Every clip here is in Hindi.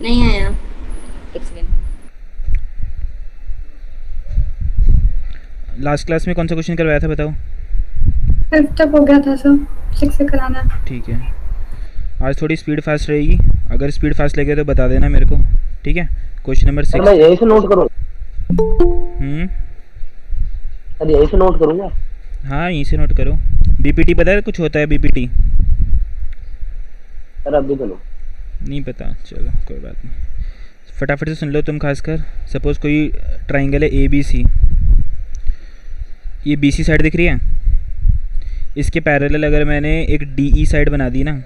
नहीं आया। एक सेकेंड। लास्ट क्लास में कौन सा क्वेश्चन करवाया था बताओ। 5 तक हो गया था सर, 6 से कराना है। ठीक है, आज थोड़ी स्पीड फास्ट रहेगी, अगर स्पीड फास्ट लगे तो बता देना मेरे को, ठीक है। Question number sir 6। मैं यहीं से नोट करूँ? सर यहीं से नोट करूँगा? हाँ यहीं से नोट करो। बीपीटी पता है कुछ होता है बीपीटी? सर अभी तो नहीं पता, चलो कोई बात नहीं, फटाफट से सुन लो तुम। खासकर सपोज़ कोई ट्राइंगल है ए बी सी, ये बी सी साइड दिख रही है, इसके पैरेलल अगर मैंने एक डी ई साइड बना दी ना,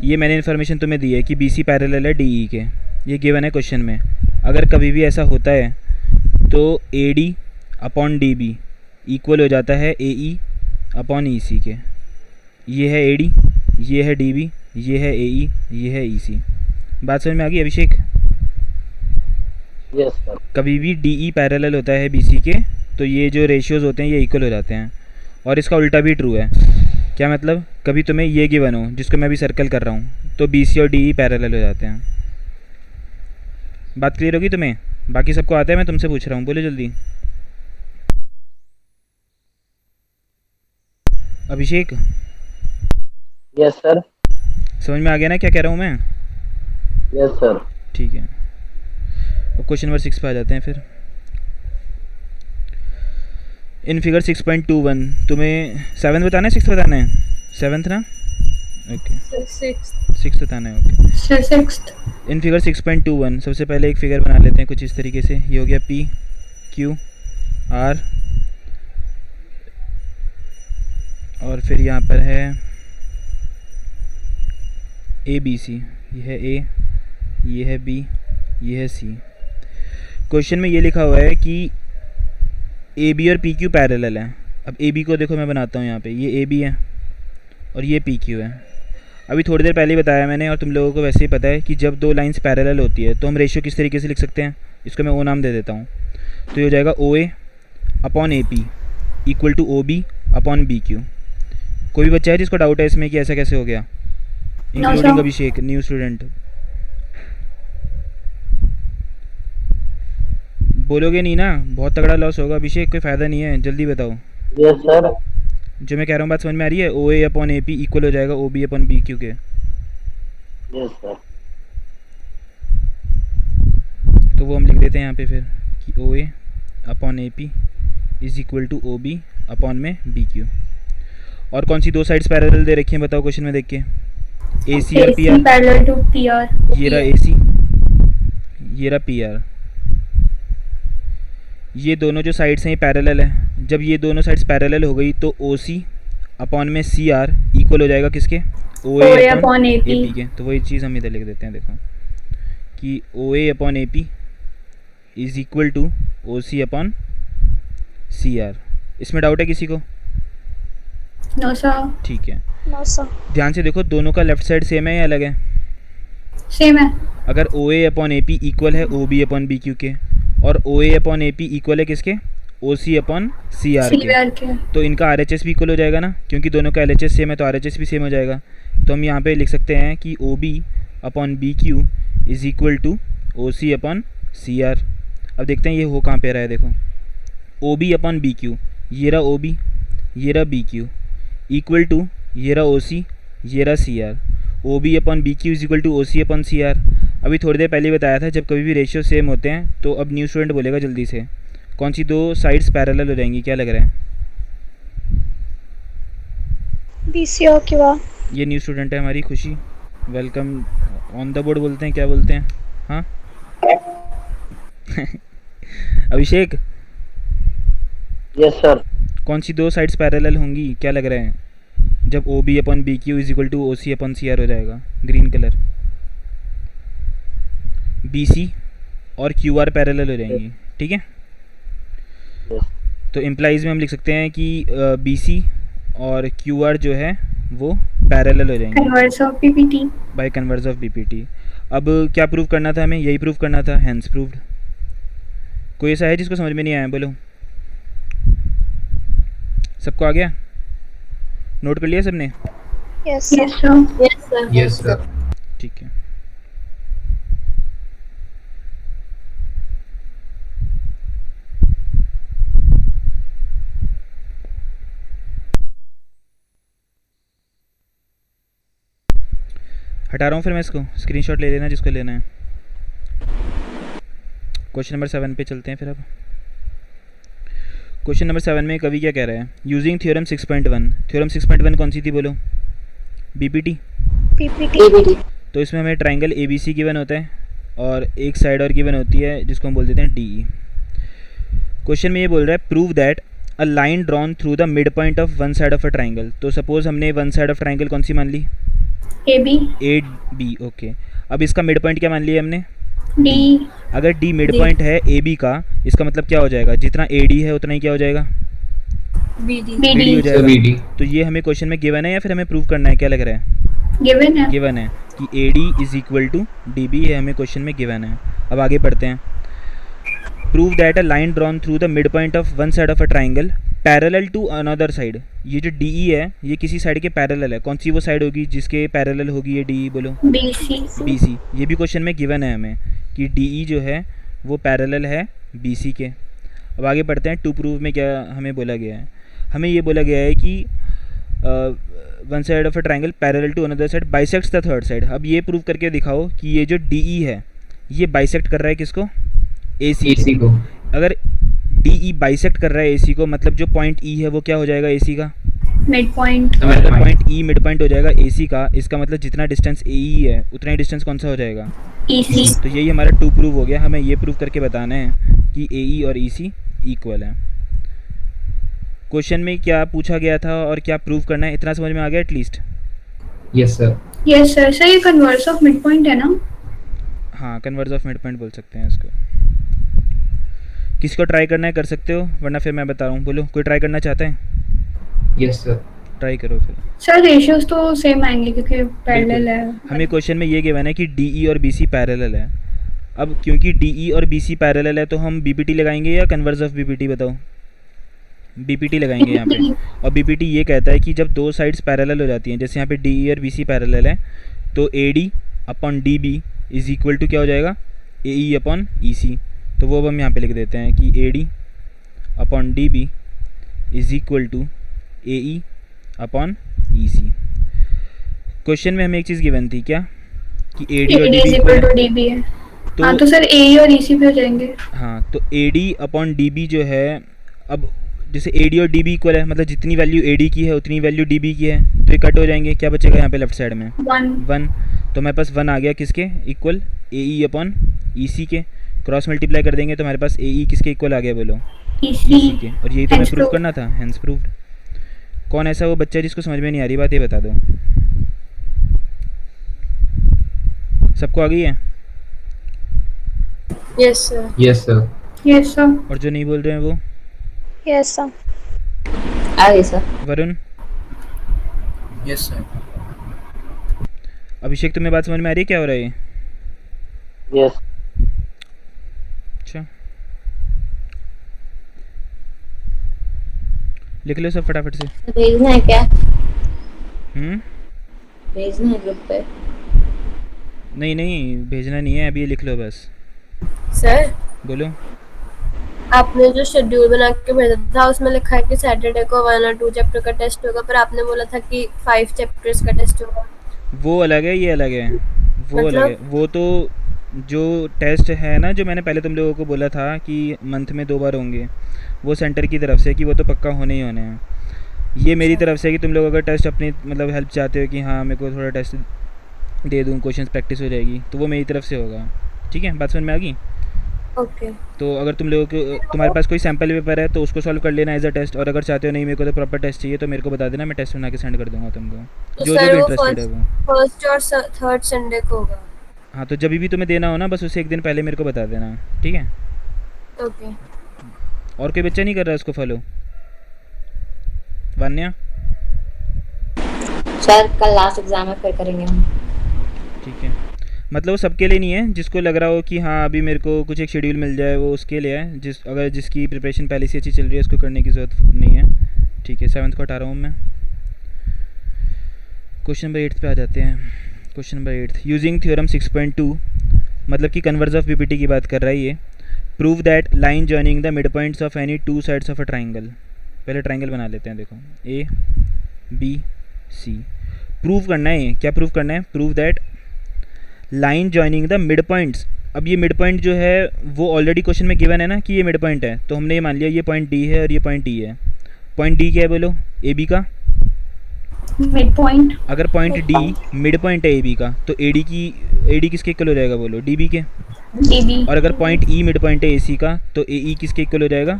ये मैंने इन्फॉर्मेशन तुम्हें दी है कि बी सी पैरेलल है डी ई के, ये गिवन है क्वेश्चन में। अगर कभी भी ऐसा होता है तो A D upon D B equal हो जाता है ए ई अपॉन ई सी के। ये है ए डी, ये है डी बी, ये है ए ई, ये है ई सी। बात समझ में आ गई अभिषेक? Yes sir. कभी भी डी ई पैरेलल होता है बी सी के तो ये जो रेशियोज़ होते हैं ये इक्वल हो जाते हैं, और इसका उल्टा भी ट्रू है। क्या मतलब? कभी तुम्हें ये गिवन हो जिसको मैं अभी सर्कल कर रहा हूँ तो बी सी और डी ई पैरेलल हो जाते हैं। बात क्लियर होगी तुम्हें? बाकी सबको आता है, मैं तुमसे पूछ रहा हूँ, बोलो जल्दी। अभिषेक यस सर। समझ में आ गया ना क्या कह रहा हूँ मैं? Yes sir. ठीक है, अब क्वेश्चन नंबर 6 पे आ जाते हैं फिर। इन फिगर 6.21 तुम्हें 7 बताना है 6 बताना है? 7 ना? ओके 6 बताना है, okay. Sir 6th। In figure 6.21 सबसे पहले एक फिगर बना लेते हैं कुछ इस तरीके से। ये हो गया पी क्यू आर, और फिर यहाँ पर है ए बी सी, ये है ए, ये है बी, ये है सी। क्वेश्चन में ये लिखा हुआ है कि ए बी और पी क्यू पैरेलल है। अब ए बी को देखो मैं बनाता हूँ यहाँ पे, ये ए बी है और ये पी क्यू है। अभी थोड़ी देर पहले ही बताया मैंने, और तुम लोगों को वैसे ही पता है कि जब दो लाइंस पैरेलल होती है तो हम रेशियो किस तरीके से लिख सकते हैं। इसको मैं ओ नाम दे देता हूँ, तो ये हो जाएगा O A upon A P equal to O B upon B Q. कोई भी बच्चा है जिसको डाउट है इसमें कि ऐसा कैसे हो गया? इंक्लूडिंग अभिषेक, न्यू स्टूडेंट। बोलोगे नहीं ना? बहुत तगड़ा लॉस होगा अभिषेक, कोई फ़ायदा नहीं है, जल्दी बताओ। Yes sir. जो मैं कह रहा हूँ बात समझ में आ रही है? O A upon A P equal हो जाएगा O B upon B Q के। Yes sir. तो वो हम लिख देते हैं यहाँ पे फिर कि O A upon A P is equal to O B upon में बी क्यू। और कौन सी दो साइड्स पैरेलल दे रखी हैं बताओ क्वेश्चन में देख के? ए सी और P R. Parallel to P R. ये रहा ए सी, ये रहा पी आर। ये दोनों जो साइड्स हैं ये पैरेलल है। जब ये दोनों साइड्स पैरेलल हो गई तो ओ सी अपॉन में सी आर इक्वल हो जाएगा किसके? ओ ए अपॉन ए पी के। तो वही चीज़ हम इधर लिख देते हैं, देखो कि O A upon A P is equal to O C upon C R. इसमें डाउट है किसी को? No sir. ठीक है, नो सर। ध्यान से देखो, दोनों का लेफ्ट साइड सेम है या अलग है? सेम है। अगर O A upon A P equal है O B upon B Q के, और O A upon A P equal है किसके? ओ सी अपॉन सी आर के, तो इनका आर एच एस भी इक्वल हो जाएगा ना, क्योंकि दोनों का एल एच एस सेम है तो आर एच एस भी सेम हो जाएगा। तो हम यहाँ पे लिख सकते हैं कि O B upon B Q is equal to O C upon C R. अब देखते हैं ये हो कहाँ पे रहा है। देखो O B upon B Q, ये रहा ओ बी, ये रहा बी क्यू, इक्वल टू ये रहा ओ सी, ये रहा C R. O B upon B Q is equal to O C upon C R. अभी थोड़ी देर पहले बताया था जब कभी भी रेशियो सेम होते हैं तो अब न्यू स्टूडेंट बोलेगा जल्दी से, कौन सी दो साइड्स पैरेलल हो जाएंगी? क्या लग रहा है? बी सी और क्यू आर। ये न्यू स्टूडेंट है हमारी खुशी, वेलकम ऑन द बोर्ड बोलते हैं, क्या बोलते हैं? हाँ अभिषेक, यस सर। कौन सी दो साइड्स पैरेलल होंगी? क्या लग रहा है जब O B upon B Q is equal to O C upon C R हो जाएगा? Green colour. बी सी और क्यू आर पैरेलल हो जाएंगी, ठीक है। तो इम्प्लाइज में हम लिख सकते हैं कि बी सी और क्यू आर जो है वो पैरेलल हो जाएंगे converse of PPT by converse of BPT. अब क्या प्रूव करना था हमें? यही प्रूव करना था, हैंस प्रूव्ड। कोई ऐसा है जिसको समझ में नहीं आया? बोलो। सबको आ गया? नोट कर लिया सबने? Yes yes sir. Sir. Yes sir. Yes sir. ठीक है। हटा रहा हूँ फिर मैं इसको, स्क्रीनशॉट ले लेना जिसको लेना है। क्वेश्चन नंबर 7 पे चलते हैं फिर अब। क्वेश्चन नंबर 7 में कवि क्या कह रहा है? Using theorem 6.1। थ्योरम 6.1 कौन सी थी बोलो? बीपीटी। पीपीटी। तो इसमें हमें ट्राइंगल एबीसी गिवन होता है और एक साइड और गिवन होती है जिसको हम बोल देते हैं डीई। क्वेश्चन में ये बोल रहा है prove that a line drawn through the mid point of one side of a triangle. तो सपोज हमने वन साइड ऑफ ट्राइंगल कौन सी मान ली? A B A B. Okay, अब इसका मिड पॉइंट क्या मान लिया हमने? डी। अगर डी मिड पॉइंट है ए बी का, इसका मतलब क्या हो जाएगा? जितना ए डी है उतना ही क्या हो जाएगा? बी BD हो डी जाएगा। तो ये हमें क्वेश्चन में गिवन है या फिर हमें प्रूव करना है? क्या लग रहा है? गिवन है। गिवन है कि A D is equal to D B, है हमें क्वेश्चन में गिवन है। अब आगे पढ़ते हैं। Prove that a line drawn through the mid point of one side of a triangle parallel to another side. ये जो डी ई है ये किसी साइड के पैरेलल है। कौन सी वो साइड होगी जिसके पैरेलल होगी ये डी ई? बोलो। B C. B C. ये भी क्वेश्चन में गिवन है हमें कि डी ई जो है वो पैरेलल है बी सी के। अब आगे पढ़ते हैं। टू प्रूव में क्या हमें बोला गया है? हमें ये बोला गया है कि one side of a triangle parallel to another side bisects the third side. अब ये प्रूव करके दिखाओ कि ये जो डी ई है ये बाइसेक्ट कर रहा है किसको? ए सी को। अगर डी ई बाइसेक्ट कर रहा है ए सी को, मतलब जो पॉइंट ई है वो क्या हो जाएगा? ए सी का मिड पॉइंट। अगर पॉइंट ई मिड पॉइंट हो जाएगा ए सी का, इसका मतलब जितना डिस्टेंस ए ई है उतना ही डिस्टेंस कौन सा हो जाएगा? ई सी। तो यही हमारा टू प्रूव हो गया। हमें ये प्रूव करके बताना है कि ए ई और ई सी इक्वल है। क्वेश्चन में क्या पूछा गया था और क्या प्रूव करना है, इतना समझ में आ गया at least? Yes sir. Yes sir. Sir ये कन्वर्स ऑफ मिड पॉइंट है ना? हाँ, कन्वर्स ऑफ मिड पॉइंट बोल सकते हैं इसको। किसको ट्राई करना है कर सकते हो, वरना फिर मैं बता रहा हूँ। बोलो, कोई ट्राई करना चाहता है? Yes sir. ट्राई करो फिर। सर रेशियोज तो सेम आएंगे क्योंकि पैरेलल है। हमें क्वेश्चन में ये गिवन है कि डी ई और बी सी पैरेलल है। अब क्योंकि डी ई और बी सी पैरेलल है तो हम बी पी टी लगाएंगे या converse of B P T? बताओ। बी पी टी लगाएंगे यहाँ पे। और बी पी टी ये कहता है कि जब दो साइड्स पैरेलल हो जाती हैं, जैसे यहाँ पे डी ई और बी सी पैरेलल है, तो A D upon D B is equal to क्या हो जाएगा? A E upon E C. तो वो अब हम यहाँ पे लिख देते हैं कि A D upon D B is equal to A E upon E C. Question में हमें एक चीज़ गिवन थी क्या? कि ए डी और D B equal to D B है। हाँ तो सर ए ई और ई सी पे हो जाएंगे। हाँ, तो A D upon D B जो है, अब जैसे ए डी और डी बी इक्वल है, मतलब जितनी वैल्यू ए डी की है उतनी वैल्यू डी बी की है, तो ये कट हो जाएंगे। क्या बचेगा यहाँ पे लेफ्ट साइड में? 1। तो हमारे पास 1 आ गया किसके इक्वल? ए ई अपॉन ई सी के। क्रॉस मल्टीप्लाई कर देंगे तो हमारे पास ए ई किसके इक्वल आ गया? बोलो। ई सी के। और यही तो हमें प्रूव करना था, हेंस प्रूव्ड। कौन ऐसा वो बच्चा जिसको समझ में नहीं आ रही बात, ये बता दो। सबको आ गई है? Yes sir. Yes sir. Yes sir. और जो नहीं बोल रहे हैं वो? Yes sir. आगे sir. Varun? Yes sir. Abhishek, तुम्हें बात समझ में आ रही है क्या हो रहा है? यस। अच्छा, लिख लो सब फटाफट से। भेजना है क्या? हम्म, भेजना है ग्रुप पे। नहीं नहीं भेजना नहीं है, अभी ये लिख लो बस। सर बोलो। आपने जो शेड्यूल बना के भेजा था उसमें लिखा है कि सैटरडे को 1 और 2 चैप्टर का टेस्ट होगा, पर आपने बोला था कि 5 चैप्टर्स का टेस्ट होगा। वो अलग है, ये अलग है। वो मतलब? अलग है। वो तो जो टेस्ट है ना, जो मैंने पहले तुम लोगों को बोला था कि मंथ में 2 बार होंगे, वो सेंटर की तरफ से कि वो तो पक्का होने ही होने हैं। ये मेरी तरफ से कि तुम लोग अगर टेस्ट अपनी मतलब हेल्प चाहते हो कि हाँ मेरे को थोड़ा टेस्ट दे दूँ, क्वेश्चंस प्रैक्टिस हो जाएगी, तो वो मेरी तरफ से होगा। ठीक है, बात समझ में आ गई? ओके। तो अगर तुम लोगों को तुम्हारे पास कोई सैम्पल पेपर है तो उसको सॉल्व कर लेना एज अ टेस्ट, और अगर चाहते हो नहीं मेरे को तो प्रॉपर टेस्ट चाहिए तो मेरे को बता देना, मैं टेस्ट बना के सेंड कर दूंगा तुमको, तो जो जो सर भी वो इंटरेस्टेड है वो। फर्स्ट और थर्ड संडे को होगा। हाँ, तो जब भी तुम्हें देना हो ना, बस उसे एक दिन पहले मेरे को बता देना। ठीक है? ओके। और कोई बच्चा नहीं कर रहा है उसको फॉलो? वान्या? सर कल लास्ट एग्जाम है, फिर करेंगे हम। ठीक है, मतलब वो सबके लिए नहीं है, जिसको लग रहा हो कि हाँ अभी मेरे को कुछ एक शेड्यूल मिल जाए वो उसके लिए है। अगर जिसकी प्रिपरेशन पहले से अच्छी चल रही है उसको करने की ज़रूरत नहीं है। ठीक है, 7th को हटा रहा हूँ मैं। क्वेश्चन नंबर 8 पे आ जाते हैं। क्वेश्चन नंबर 8, यूजिंग थ्योरम 6.2, मतलब कि कन्वर्स ऑफ पीपीटी की बात कर रहा है ये। Prove that line joining the mid points of any 2 sides of a triangle. पहले ट्राइंगल बना लेते हैं, देखो A B C। प्रूव करना है, क्या प्रूव करना है? Prove that line joining the mid points. अब ये मिड पॉइंट जो है वो ऑलरेडी क्वेश्चन में गिवन है ना कि ये मिड पॉइंट है, तो हमने ये मान लिया ये पॉइंट डी है और ये पॉइंट डी है। पॉइंट डी क्या है बोलो, ए बी का। Mid point. अगर पॉइंट डी मिड पॉइंट है ए बी का तो ए डी किसके इक्वल हो जाएगा बोलो, डी बी के। डीबी। और अगर पॉइंट ई मिड पॉइंट है ए सी का तो ए ई किसके इक्वल हो जाएगा,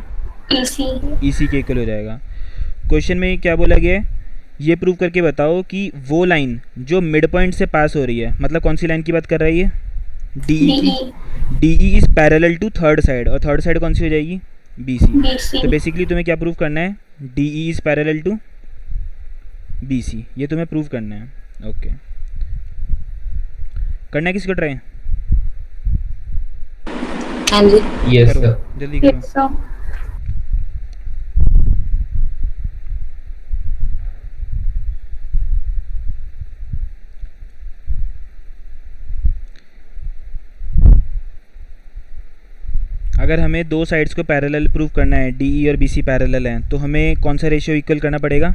ईसी। ई सी के इक्वल हो जाएगा। क्वेश्चन में क्या बोला गया है, ये प्रूव करके बताओ कि वो लाइन जो मिड पॉइंट से पास हो रही है, मतलब कौन सी लाइन की बात कर रही है, डी ई की। D E is parallel to third side, और थर्ड साइड कौन सी हो जाएगी, बी सी। बीसी। तो बेसिकली तुम्हें क्या प्रूव करना है, D E is parallel to B C, ये तुम्हें प्रूव करना है। ओके, करना है किसको ट्राई, हाँ जी। Yes, करो sir. जल्दी करो। Yes sir. अगर हमें दो साइड्स को पैरेलल प्रूव करना है, डी ई और बी सी पैरेलल हैं, तो हमें कौन सा रेशियो इक्वल करना पड़ेगा,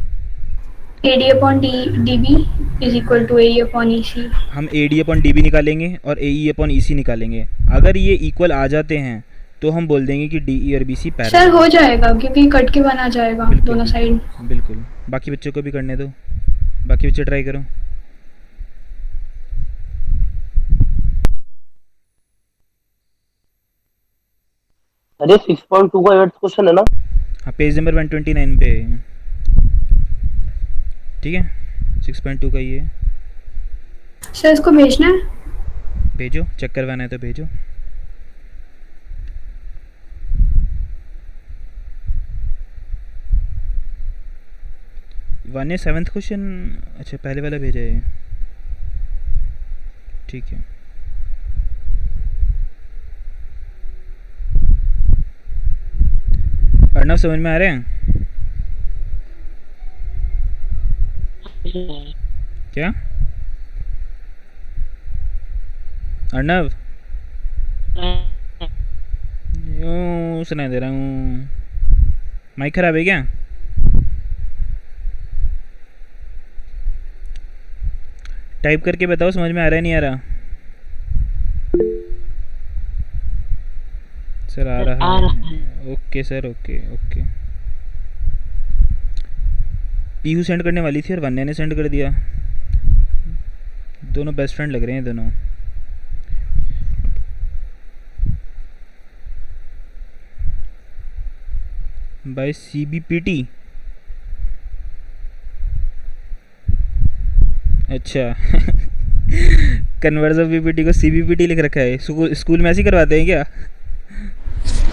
AD upon DB is equal to AE upon EC। हम A D upon D B निकालेंगे और ए ई अपॉन ई सी निकालेंगे। अगर ये इक्वल आ जाते हैं तो हम बोल देंगे कि डी ई और बी सी सर पैरेलल। हो जाएगा क्योंकि कट के बना जाएगा बिल्कुल, दोनों साइड। बिल्कुल। बाकी बच्चों को भी करने दो, बाकी बच्चे ट्राई करो। अरे 6.2 का 8th क्वेश्चन है ना? हाँ, पेज नंबर 129 पे, ठीक है, 6.2 का ये सर इसको भेजना है। भेजो, चेक करवाना है तो भेजो। वन ने 7th क्वेश्चन, अच्छा पहले वाला भेजा है, ठीक है। अर्णव समझ में आ रहे हैं क्या, अर्णव? यूँ सुनाई दे रहा हूँ, माइक खराब है क्या? टाइप करके बताओ समझ में आ रहा है नहीं आ रहा? सर आ रहा है। Okay sir, okay okay. Pihu send करने वाली थी और वन्या ने सेंड कर दिया। दोनों बेस्ट फ्रेंड लग रहे हैं दोनों। बाय CBPT, अच्छा कन्वर्स ऑफ PPT को CBPT लिख रखा है। स्कूल में ऐसे ही करवाते हैं क्या?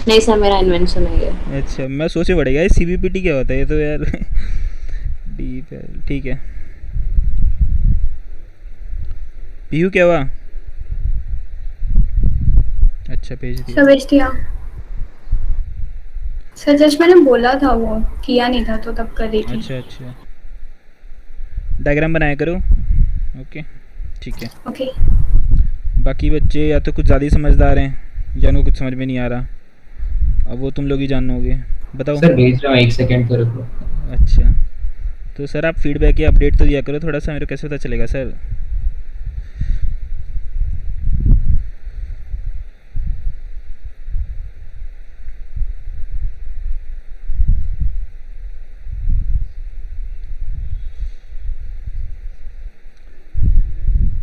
नहीं सर, मेरा इन्वेंशन है ये। अच्छा, मैं सोचे पड़ेगा ये CBPT क्या होता है, ये तो यार डीप है। ठीक है, पीयू क्या हुआ? अच्छा भेज दिया। सर भेज दिया। सर जस्ट मैंने बोला था, वो किया नहीं था तो तब कर रही थी। अच्छा अच्छा, डायग्राम बनाया करो। ओके ठीक है। ओके। बाकी बच्चे या तो कुछ ज़्यादा ही समझदार हैं या उनको कुछ समझ में नहीं आ रहा, अब वो तुम लोग ही जानोगे। बताओ सर भेज रहा हूँ, 1 सेकंड तो रुको। अच्छा, तो सर आप फीडबैक या अपडेट तो दिया करो थोड़ा सा, मेरे को कैसे पता चलेगा सर?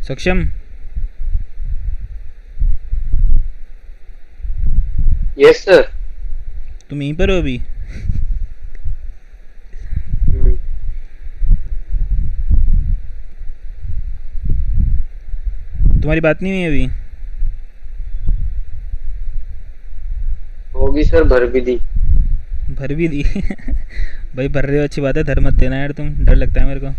सक्षम, यस सर। तुम यहीं पर हो अभी? तुम्हारी बात नहीं हुई अभी? होगी सर, भर भी दी। भर भी दी भाई भर रहे हो अच्छी बात है, धर मत देना यार तुम, डर लगता है मेरे को।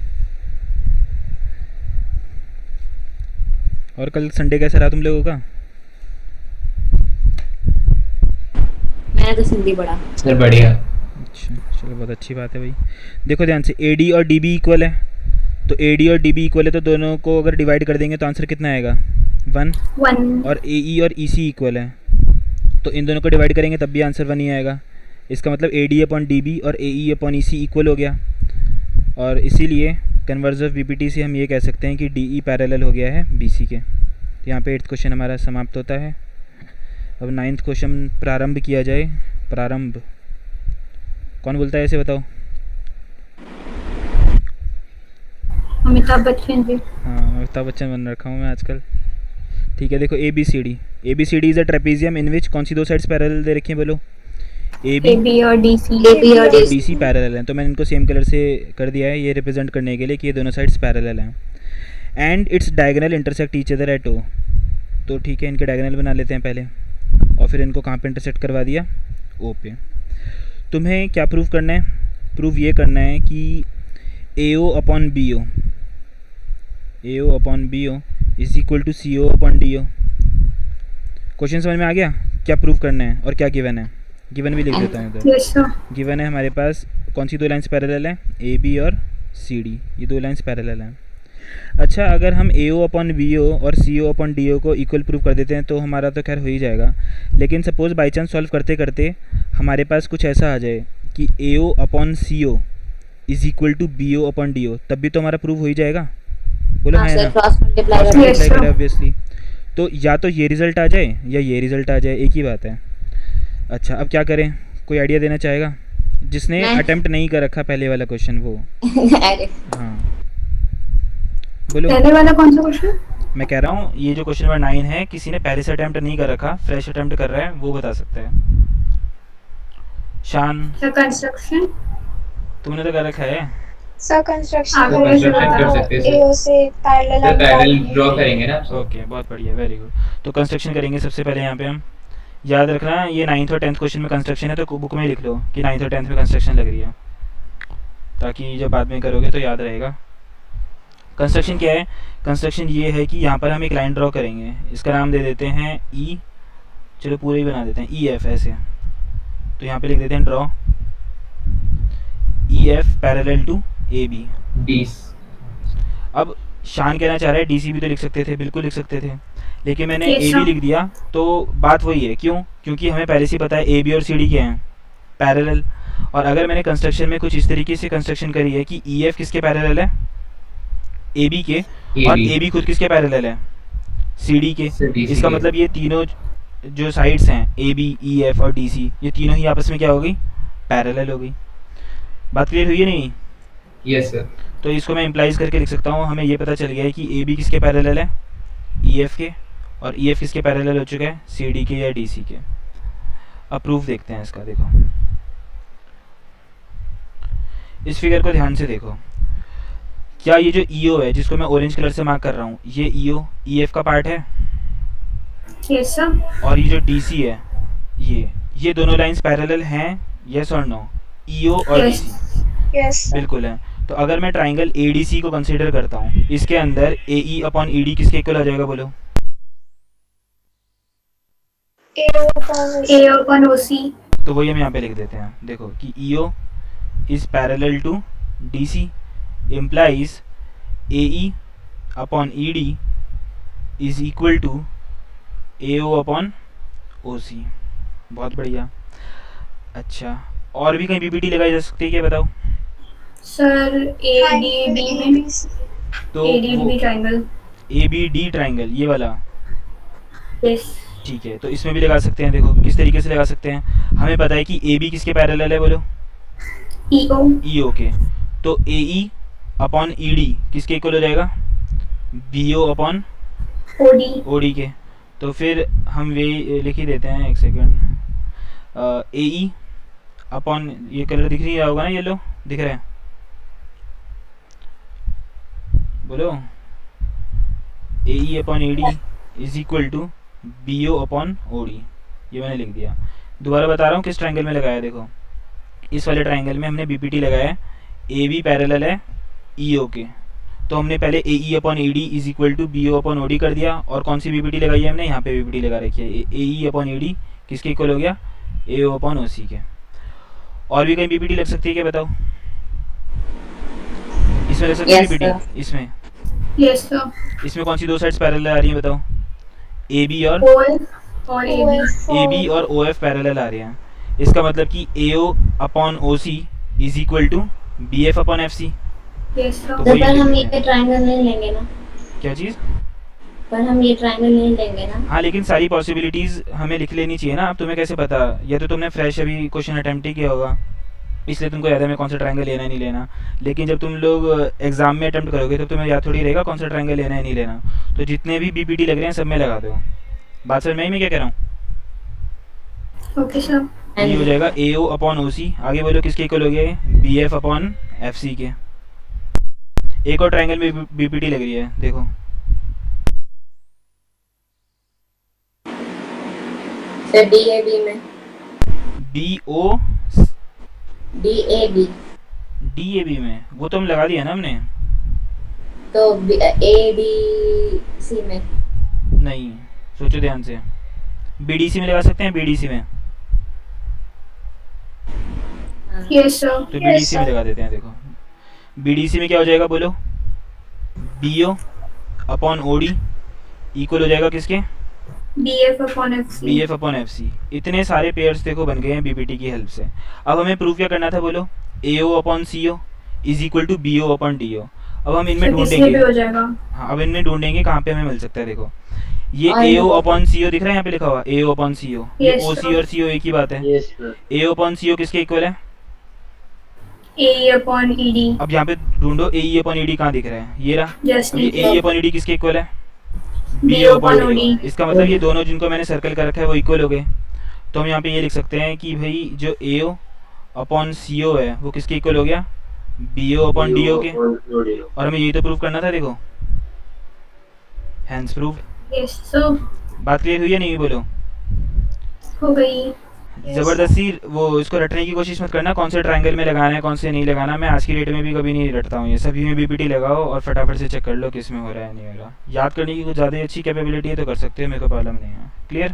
और कल संडे कैसा रहा तुम लोगों का? मैंने तो सिंधी पढ़ा। सर बढ़िया। अच्छा चलो, बहुत अच्छी बात है भाई। देखो ध्यान से, AD और DB इक्वल है, तो AD और DB इक्वल है तो दोनों को अगर डिवाइड कर देंगे तो आंसर कितना आएगा? 1। 1। और AE और EC इक्वल है, तो इन दोनों को डिवाइड करेंगे तब भी आंसर 1 ही आएगा। इसका मतलब AD अपॉन DB और AE अपॉन EC इक्वल हो गया, और इसीलिए कन्वर्स ऑफ BPT से हम ये कह सकते हैं कि DE पैरेलल हो गया है BC के। तो यहाँ पे 8th क्वेश्चन हमारा समाप्त होता है। अब 9th क्वेश्चन प्रारंभ किया जाए। प्रारंभ कौन बोलता है ऐसे बताओ? अमिताभ बच्चन जी। हाँ, अमिताभ बच्चन बन रखा हूँ मैं आजकल। ठीक है, देखो A B C D is a trapezium in which कौन सी दो साइड्स पैरेलल दे रखी हैं बोलो? ए बी और डी सी पैरेलल हैं, तो मैंने इनको सेम कलर से कर दिया है ये रिप्रेजेंट करने के लिए कि ये दोनों साइड्स पैरेलल हैं। And its diagonal intersect each other at O. तो ठीक है, इनके डायगोनल बना लेते हैं पहले, और फिर इनको कहाँ पे इंटरसेक्ट करवा दिया? ओ पे। तुम्हें क्या प्रूव करना है? प्रूव ये करना है कि A O upon B O is equal to C O upon D O. Question समझ में आ गया क्या प्रूव करना है और क्या गिवन है? गिवन भी लिख देता हूँ इधर। Yes sir. गिवन है हमारे पास कौन सी दो लाइंस पैरेलल हैं? ए बी और सी डी, ये दो लाइंस पैरेलल हैं। अच्छा, अगर हम ए ओ अपॉन बी ओ और सी ओ अपॉन डी ओ को इक्वल प्रूव कर देते हैं तो हमारा तो खैर हो ही जाएगा, लेकिन सपोज़ बाई चांस सॉल्व करते करते हमारे पास कुछ ऐसा आ जाए कि A O upon C O is equal to B O upon D O, तब भी तो हमारा प्रूव हो ही जाएगा। बोलो है ना, क्रॉस मल्टीप्लाई मल्टीप्लाई करें ऑब्वियसली। तो या तो ये रिजल्ट आ जाए या ये रिजल्ट आ जाए, एक ही बात है। अच्छा, अब क्या करें? कोई आइडिया देना चाहेगा? जिसने अटेम्प्ट नहीं कर रखा पहले वाला क्वेश्चन वो। अरे हाँ बोलो। पहले वाला कौन सा क्वेश्चन? मैं कह रहा हूँ ये जो क्वेश्चन नंबर 9 है, किसी ने पहले से अटेम्प्ट नहीं कर रखा, फ्रेश अटेम्प्ट कर रहा है, वो बता सकता है। शान, कंस्ट्रक्शन तुमने तो कर रखा है। सर कंस्ट्रक्शन आगे कर सकते हैं सर। एओ से पैरेलल पैरेलल ड्रॉ करेंगे ना। ओके, बहुत बढ़िया, वेरी गुड। तो कंस्ट्रक्शन करेंगे सबसे पहले यहाँ पे हम। याद रखना ये 9th और 10th क्वेश्चन में कंस्ट्रक्शन है, तो बुक में लिख लो कि 9th और 10th में कंस्ट्रक्शन लग रही है, ताकि जब बाद में करोगे तो याद रहेगा। कंस्ट्रक्शन क्या है? कंस्ट्रक्शन ये है कि यहाँ पर हम एक लाइन ड्रॉ करेंगे, इसका नाम दे देते हैं ई, चलो पूरे ही बना देते हैं ई एफ ऐसे। तो यहाँ पे लिख देते हैं draw E F parallel to A B D. अब शान कहना चाह रहा है डी सी भी तो लिख सकते थे, बिल्कुल लिख सकते थे, लेकिन मैंने Yes, ए sir. बी लिख दिया। तो बात वही है, क्यों? क्योंकि हमें पहले से ही पता है ए बी और सी डी क्या हैं, पैरेलल। और अगर मैंने कंस्ट्रक्शन में कुछ इस तरीके से कंस्ट्रक्शन करी है कि ई एफ किसके पैरेलल है? ए बी के, और ए बी खुद किसके पैरेलल है? सी डी के। इसका मतलब ये तीनों जो साइड्स हैं ए बी, ई एफ और डी सी, ये तीनों ही आपस में क्या हो गई? पैरेलल हो गई। बात क्लियर हुई है नहीं? Yes sir. तो इसको मैं इम्प्लाइज करके लिख सकता हूँ, हमें ये पता चल गया है कि ए बी किसके पैरेलल है? ई एफ के, और ई एफ किसके पैरेलल हो चुका है? सी डी के या डी सी के। अब प्रूफ देखते हैं इसका। देखो इस फिगर को ध्यान से देखो, क्या ये जो ई ओ है जिसको मैं ऑरेंज कलर से मार्क कर रहा हूँ, ये ई ओ ई एफ का पार्ट है? Yes sir. और ये जो डी सी है, ये दोनों लाइंस पैरेलल हैं? यस और नो? ई ओ और डी Yes. सी यस बिल्कुल है। तो अगर मैं ट्राइंगल ए डी सी को कंसीडर करता हूँ, इसके अंदर ए ई अपॉन ई डी किसके इक्वल आ जाएगा बोलो? ए अपॉन ओ सी। तो वही हम यहाँ पे लिख देते हैं, देखो कि E O is parallel to D C implies A E upon E D is equal to A O upon O C. बहुत बढ़िया। अच्छा, और भी कहीं पीपीटी लगाई जा सकती है क्या बताओ? सर ए डी बी में, तो A D B triangle. A B D triangle ये वाला, यस। ठीक है। तो इसमें भी लगा सकते हैं, देखो किस तरीके से लगा सकते हैं। हमें पता है कि ए बी किसके पैरेलल है बोलो? ई ओ। ई ओ के। तो A E upon E D किसके इक्वल हो जाएगा? B O upon O D. O D के। तो फिर हम वे लिख ही देते हैं, एक सेकेंड। ए ई अपॉन, ये कलर दिख रही होगा ना, येलो दिख रहा है बोलो? A E upon A D is equal to B O upon O D, ये मैंने लिख दिया। दोबारा बता रहा हूँ किस ट्रायंगल में लगाया। देखो इस वाले ट्रायंगल में हमने बी पी टी लगाया है, ए बी पैरेलल है ई ओ के, तो हमने पहले A E upon E D is equal to B O upon O D कर दिया। और कौन सी बी पी टी लगाई है हमने? यहाँ पे बी पी टी लगा रखी है, ए ई अपॉन ई डी किसके इक्वल हो गया? ए ओ अपॉन ओ सी के। और भी कहीं बी पी टी लग सकती है क्या बताओ? इसमें लग सकती है Yes, B P sir. T? इसमें यस सर। इसमें कौन सी दो साइड्स पैरेलल आ रही हैं बताओ? ए बी और ओ एफ और ए बी। ए बी और ओ एफ पैरेलल आ रहे हैं। इसका मतलब कि A O upon O C is equal to B F upon F C. Yes तो सर। वही पर हम लिख ये देते हैं। ट्रायंगल नहीं लेंगे ना? क्या चीज़? पर हम ये ट्रायंगल नहीं लेंगे ना। हाँ लेकिन सारी पॉसिबिलिटीज़ हमें लिख लेनी चाहिए ना। अब तुम्हें कैसे पता, या तो तुमने फ्रेश अभी क्वेश्चन अटैम्प्ट ही किया होगा इसलिए तुमको याद है मैं कौन सा ट्रायंगल लेना है नहीं लेना। लेकिन जब तुम लोग एग्जाम में अटैम्प्ट करोगे तो तुम्हें याद थोड़ी रहेगा कौन सा ट्रायंगल लेना है नहीं लेना। तो जितने भी बीपीटी लग रहे हैं सब में लगा दो। बात समझ में आई मैं क्या कह रहा हूँ? Okay sir. ये हो जाएगा AO अपॉन OC। आगे बोलो किसके इक्वल हो गया ये? BF अपॉन FC के। एक और ट्रायंगल में बीपीटी लग रही है देखो। सर DAB में BO DAB DAB में वो तो हम लगा दिया ना हमने। तो ADC में नहीं सोचो ध्यान से। BDC में लगा सकते हैं BDC में। Yes sir. तो BDC में लगा देते हैं देखो। BDC में क्या हो जाएगा बोलो? BO अपॉन OD इक्वल हो जाएगा किसके? BF upon FC। BF upon FC। इतने सारे पेयर्स देखो बन गए हैं बीपीटी की हेल्प से। अब हमें प्रूफ क्या करना था बोलो? AO upon CO is equal to BO upon DO। अब हम इनमें किसी भी ढूंढेंगे। हो जाएगा। हाँ अब इनमें ढूंढेंगे कहाँ पे हमें मिल सकता है देखो। ये और AO अपॉन CO दिख रहा है यहाँ पे लिखा हुआ AO अपॉन CO। ये Yes, OC sir. और CO एक ही बात है। Yes sir. AO upon CO किसके इक्वल है? AE upon ED। अब यहाँ पे ढूंढो AE अपॉन ED कहाँ दिख रहा है? ये रहा। जस्ट अब ये AE अपॉन ED किसके इक्वल है? BO upon OD। OD। इसका मतलब ये दोनों जिनको मैंने सर्कल कर रखा है वो इक्वल हो गए। तो हम यहाँ पे ये लिख सकते हैं कि भाई जो AO अपॉन CO है वो किसके इक्वल हो गया? BO अपॉन DO के। और हमें यही तो प्रूव करना था देखो। Hence prove. Yes sir. बात क्लियर हुई है नहीं हुई बोलो? हो गई। जबरदस्ती वो इसको रटने की कोशिश मत करना कौन से ट्रायंगल में लगाना है कौन से नहीं लगाना। मैं आज की डेट में भी कभी नहीं रटता हूँ ये। सभी में बीपीटी लगाओ और फटाफट से चेक कर लो किस में हो रहा है नहीं हो रहा। याद करने की कुछ ज़्यादा अच्छी कैपेबिलिटी है तो कर सकते हो, मेरे को प्रॉब्लम नहीं है। क्लियर?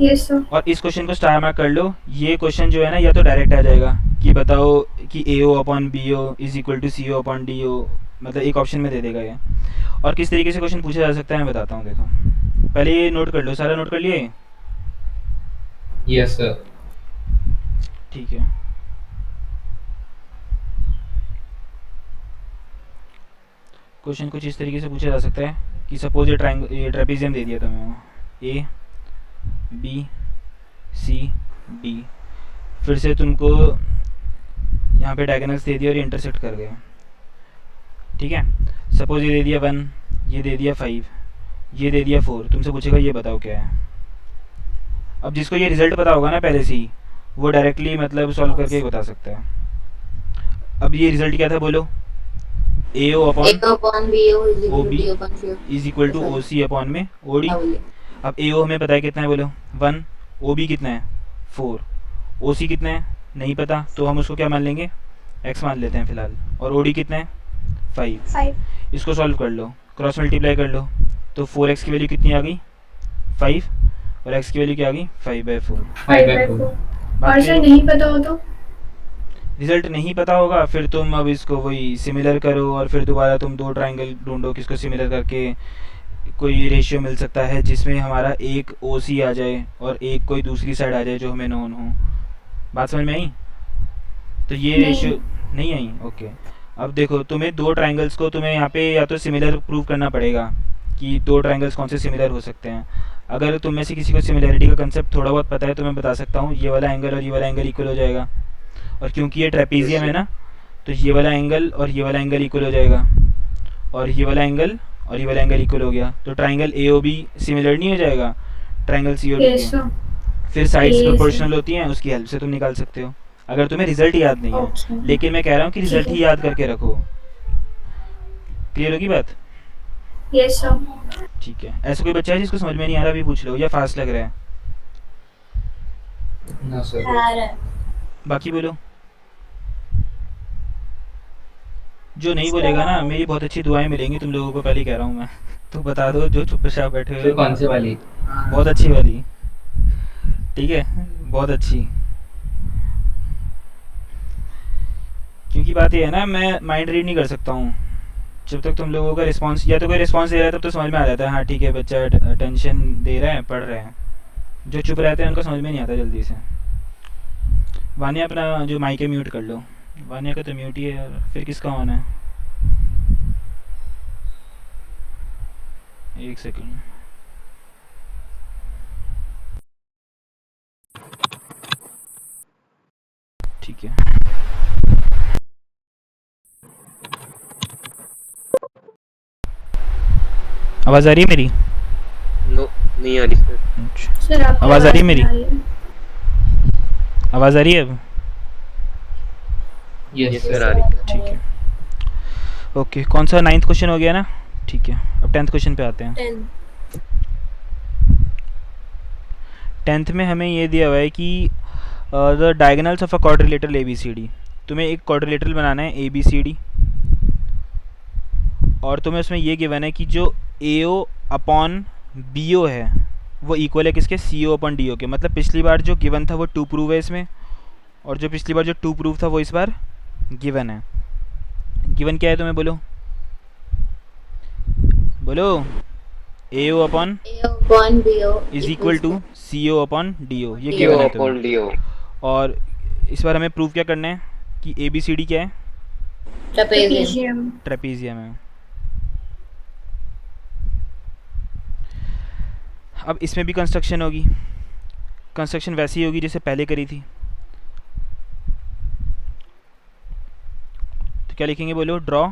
Yes sir. और इस क्वेश्चन को स्टार मार्क कर लो। ये क्वेश्चन जो है ना या तो डायरेक्ट आ जाएगा कि बताओ कि AO upon BO is equal to CO upon DO, मतलब एक ऑप्शन में दे देगा ये। और किस तरीके से क्वेश्चन पूछा जा सकता है मैं बताता हूँ देखो। पहले ये नोट कर लो। सारा नोट कर लिए? Yes sir. ठीक है। क्वेश्चन कुछ इस तरीके से पूछा जा सकता है कि सपोज ये ट्रेपेजियम दे दिया तुम्हें A B C D। फिर से तुमको यहाँ पे डायगोनल्स दे दिया और ये इंटरसेक्ट कर गए। ठीक है। सपोज ये दे दिया 1, ये दे दिया 5, ये दे दिया 4। तुमसे पूछेगा ये बताओ क्या है। अब जिसको ये रिजल्ट पता होगा ना पहले से ही वो डायरेक्टली मतलब सॉल्व करके बता सकता है। अब ये रिजल्ट क्या था बोलो? AO upon OB is equal to OC upon में OD। अब AO हमें पता है कितना है बोलो? 1। OB कितना है? 4। OC कितना है? नहीं पता तो हम उसको क्या मान लेंगे? X मान लेते हैं फिलहाल। और OD कितना है? 5। 5। इसको सॉल्व कर लो, क्रॉस मल्टीप्लाई कर लो तो 4x की वैल्यू कितनी आ गई? 5। और x की वैल्यू क्या आ गई? 5/4। 5/4। और सर नहीं पता हो तो? रिजल्ट नहीं पता होगा फिर तुम अब इसको वही सिमिलर करो और फिर दोबारा तुम दो ट्रायंगल ढूंढो किसको सिमिलर करके कोई रेशियो मिल सकता है जिसमें हमारा एक OC आ जाए और एक कोई दूसरी साइड आ जाए जो हमें नोन हो। बात समझ में आई? तो ये रेशियो नहीं आई? ओके। अब देखो तुम्हें दो ट्रायंगल्स को तुम्हें यहाँ पे या तो सिमिलर प्रूव करना पड़ेगा कि दो ट्रायंगल्स कौन से सिमिलर हो सकते हैं। अगर तुम में से किसी को सिमिलरिटी का कंसेप्ट थोड़ा बहुत पता है तो मैं बता सकता हूँ ये वाला एंगल और ये वाला एंगल इक्वल हो जाएगा। और क्योंकि ये ट्रेपेजियम है ना तो ये वाला एंगल और ये वाला एंगल इक्वल हो जाएगा और ये वाला एंगल और ये वाला एंगल इक्वल हो गया तो ट्रायंगल AOB सिमिलर नहीं हो जाएगा ट्रायंगल COD के। फिर साइड्स प्रोपोर्शनल होती हैं उसकी हेल्प से तुम निकाल सकते हो अगर तुम्हें रिजल्ट याद नहीं है। लेकिन मैं कह रहा हूँ कि रिजल्ट ही याद करके रखो। क्लियर होगी बात? Yes sir. ठीक है। ऐसा कोई बच्चा है जिसको समझ में नहीं आ रहा? अभी पूछ लो या फास्ट लग रहा है? No sir. बाकी बोलो। जो नहीं बोलेगा ना मेरी बहुत अच्छी दुआएं मिलेंगी तुम लोगों को पहले ही कह रहा हूँ मैं। तो बता दो जो चुपचाप बैठे हुए। कौन से वाली? बहुत अच्छी वाली। ठीक है बहुत अच्छी। क्योंकि बात ये है ना मैं माइंड रीड नहीं कर सकता हूँ जब तक तुम लोगों का रिस्पांस या तो कोई रिस्पांस दे रहा है तब तो समझ में आ जाता है हाँ ठीक है बच्चा अटेंशन दे रहा है पढ़ रहे हैं। जो चुप रहते हैं उनको समझ में नहीं आता जल्दी से। वानिया अपना जो माइक है म्यूट कर लो। वानिया का तो म्यूट ही है यार फिर किसका ऑन है? एक सेकंड। ठीक है, आवाज़ आ रही है मेरी? नो, नहीं आ रही सर। अच्छा, सर आपकी आवाज़ आ रही है मेरी? नहीं आ रही है। आवाज़ आ रही है अब? Yes sir sir. आ रही है। ठीक है, ओके। कौन सा 9th क्वेश्चन हो गया ना? ठीक है, अब 10th क्वेश्चन पे आते हैं। 10 10th में हमें ये दिया हुआ है कि the diagonals of a quadrilateral ABCD। तुम्हें एक क्वाड्रिलेटरल बनाना है ABCD, और तुम्हें उसमें ये गिवन है कि जो AO अपॉन BO है वो इक्वल है किसके? CO अपॉन DO के। मतलब पिछली बार जो गिवन था वो 2 प्रूव है इसमें, और जो पिछली बार जो 2 प्रूव था वो इस बार गिवन है। गिवन क्या है तुम्हें बोलो? बोलो। AO upon A upon BO is equal to CO upon DO, ये DO गिवन है अपॉन तुम्हें। डीओ। और इस बार हमें प्रूव क्या करना है कि ABCD क्या है? trapezium। ट्रेपेजियम। ट्रेपीजियम है। अब इसमें भी कंस्ट्रक्शन होगी, कंस्ट्रक्शन वैसी होगी जैसे पहले करी थी। तो क्या लिखेंगे बोलो? Draw.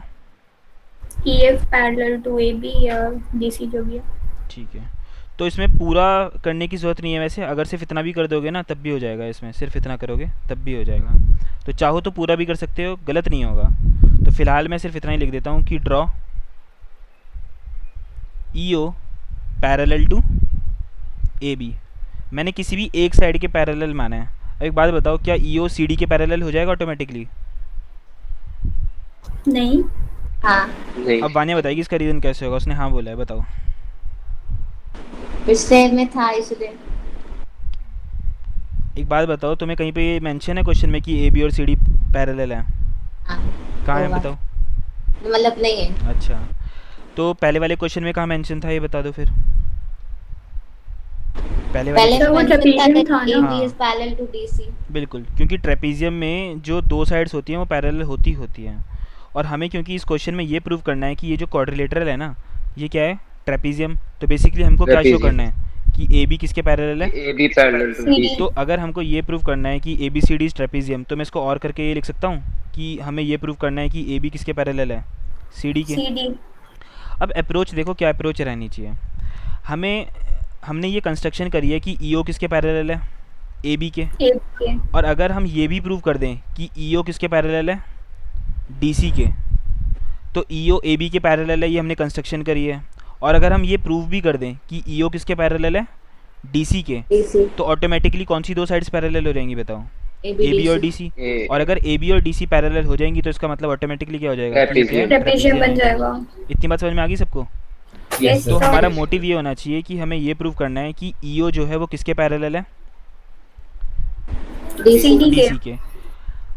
EF parallel to AB या DC जो भी है। ठीक है, तो इसमें पूरा करने की ज़रूरत नहीं है वैसे, अगर सिर्फ इतना भी कर दोगे ना तब भी हो जाएगा। इसमें सिर्फ इतना करोगे तब भी हो जाएगा, तो चाहो तो पूरा भी कर सकते हो, गलत नहीं होगा। तो फिलहाल मैं सिर्फ इतना ही लिख देता हूँ कि draw EO parallel to AB। मैंने किसी भी एक साइड के पैरेलल माना है। अब एक बात बताओ, क्या EO CD के पैरेलल हो जाएगा ऑटोमेटिकली? नहीं। हाँ, नहीं अब वानिया बताएगी इसका रीज़न कैसे होगा, उसने हाँ बोला है, बताओ। पिछले में था इसलिए। एक बात बताओ, तुम्हें कहीं पे ये मेंशन है क्वेश्चन में कि AB और CD पैरेलल है? हाँ, कहाँ है होगा। बताओ? मतलब नहीं है। अच्छा, तो पहले वाले क्वेश्चन में कहाँ मेंशन था ये बता दो फिर। पहले वाले पहले तो वो mention trapezium था ना। AB is parallel to DC। बिल्कुल, क्योंकि ट्रेपीजियम में जो दो साइड्स होती हैं वो पैरेलल होती हैं। और हमें क्योंकि इस क्वेश्चन में ये प्रूव करना है कि ये जो क्वाड्रिलेटरल है ना, ये क्या है? ट्रेपीजियम। तो बेसिकली हमको क्या शो Trapezium। करना है कि AB किसके पैरेलल है? A B parallel to CD। D. तो अगर हमको ये प्रूव करना है कि ABCD इज ट्रेपीजियम, तो मैं इसको और करके ये लिख सकता हूँ कि हमें ये प्रूव करना है कि AB किसके पैरेलल है? CD के। CD। अब अप्रोच देखो, क्या अप्रोच रहनी चाहिए। हमने ये कंस्ट्रक्शन करी है कि EO किसके पैरेलल है? AB के। AB के। और अगर हम ये भी प्रूव कर दें कि EO किसके पैरेलल है? DC के, तो EO AB के पैरेलल है, ये हमने कंस्ट्रक्शन करी है। और अगर हम ये प्रूव भी कर दें कि EO किसके पैरेलल है? DC के, DC तो ऑटोमेटिकली कौन सी दो साइड्स पैरेलल हो जाएंगी बताओ? AB और DC। ए और अगर AB और DC पैरेलल हो जाएंगी तो इसका मतलब ऑटोमेटिकली क्या हो जाएगा? कि ये क्या है? ट्रेपेजियम बन trapezium। जाएगा। इतनी बात समझ में आ गई सबको? यस तो सर। हमारा मोटिव ये होना चाहिए कि हमें ये प्रूव करना है कि EO जो है वो किसके पैरेलल है? CD के। DC के।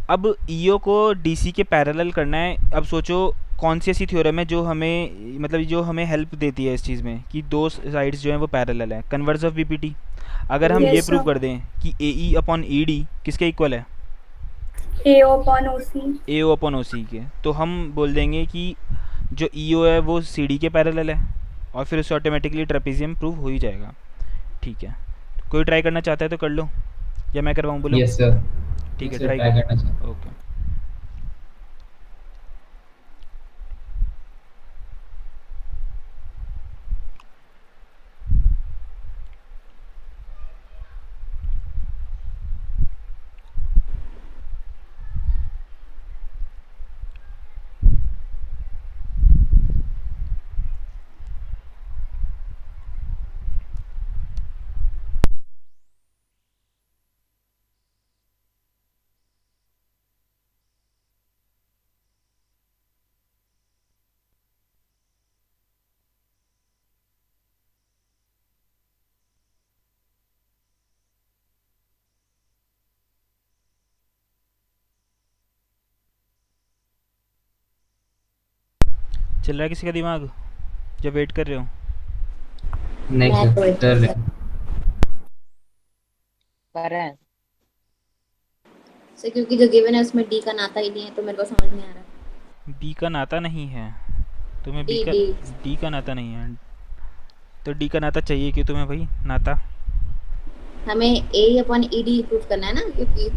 अब EO को DC के पैरेलल करना है। अब सोचो कौन सी ऐसी थ्योरम है जो हमें, मतलब जो हमें हेल्प देती है इस चीज़ में कि दो साइड्स जो हैं वो पैरेलल है? Converse of BPT। अगर हम Yes, ये प्रूव sir. कर दें कि AE अपॉन ED किसके इक्वल है? AO upon OC। AO upon OC के, तो हम बोल देंगे कि जो EO है वो CD के पैरेलल है, और फिर उससे ऑटोमेटिकली ट्रेपेजियम प्रूव हो ही जाएगा। ठीक है, कोई ट्राई करना चाहता है तो कर लो, या मैं करवाऊँ बोलो? Yes sir. ठीक है, सर, ट्राई ट्राई करो। करना चाहता ओके। चल रहा है किसी का दिमाग जब वेट कर रहे हो? नहीं मैं सर, wait कर रहे कर- हैं। कर रहे हैं। सर क्योंकि जो गिवन है उसमें D का नाता ही नहीं है तो मेरे को समझ नहीं आ रहा। B का नाता नहीं है तुम्हें? D, B का D। D का नाता नहीं है। तो डी का नाता चाहिए क्यों तुम्हें भाई नाता? हमें ए अपॉन ई डी प्रूव करना है ना, क्योंकि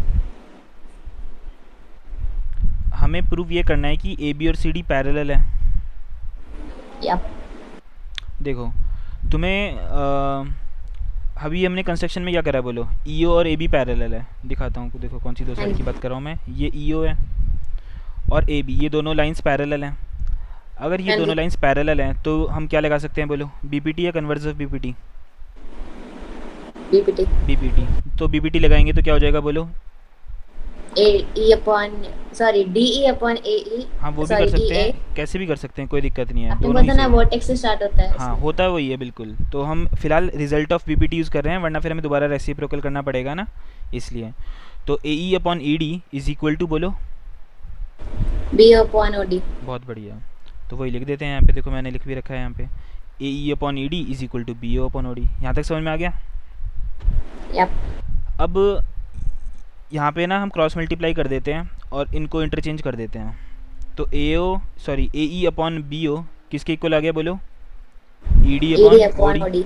हमें प्रूव ये करना है कि ए बी और सी डी पैरेलल है। या देखो तुम्हें अभी हमने कंस्ट्रक्शन में क्या करा बोलो, ई ओ और ए बी पैरेलल है। दिखाता हूँ, देखो कौन सी दो साइड की बात कर रहा हूँ मैं। ये ई ओ है और ए बी, ये दोनों लाइंस पैरेलल हैं। अगर ये दोनों लाइंस पैरेलल हैं तो हम क्या लगा सकते हैं बोलो, बीपीटी या converse of BPT? BPT. BPT. तो बीपीटी लगाएंगे तो क्या हो जाएगा बोलो? A E upon sorry D E upon A E. हाँ वो भी कर सकते हैं, कैसे भी कर सकते हैं, कोई दिक्कत नहीं है। आपने दोनों ही पता ना सही है। वर्टेक्स से स्टार्ट होता है। हाँ होता है वही है बिल्कुल। तो हम फिलहाल रिजल्ट ऑफ बीपीटी यूज़ कर रहे हैं, वरना फिर हमें दोबारा रेसिप्रोकल करना पड़ेगा ना, इसलिए। तो A E upon E D is equal to बोलो बी अपॉन ओ डी। बहुत बढ़िया। तो वही लिख देते हैं यहाँ पे, देखो मैंने लिख भी रखा है यहाँ पे, A E upon E D is equal to B O upon O D. यहाँ तक समझ में आ गया? यप। अब यहाँ पे ना हम क्रॉस मल्टीप्लाई कर देते हैं और इनको इंटरचेंज कर देते हैं। तो A O sorry A E upon B O किसके इक्वल आ गया बोलो? E D upon O D.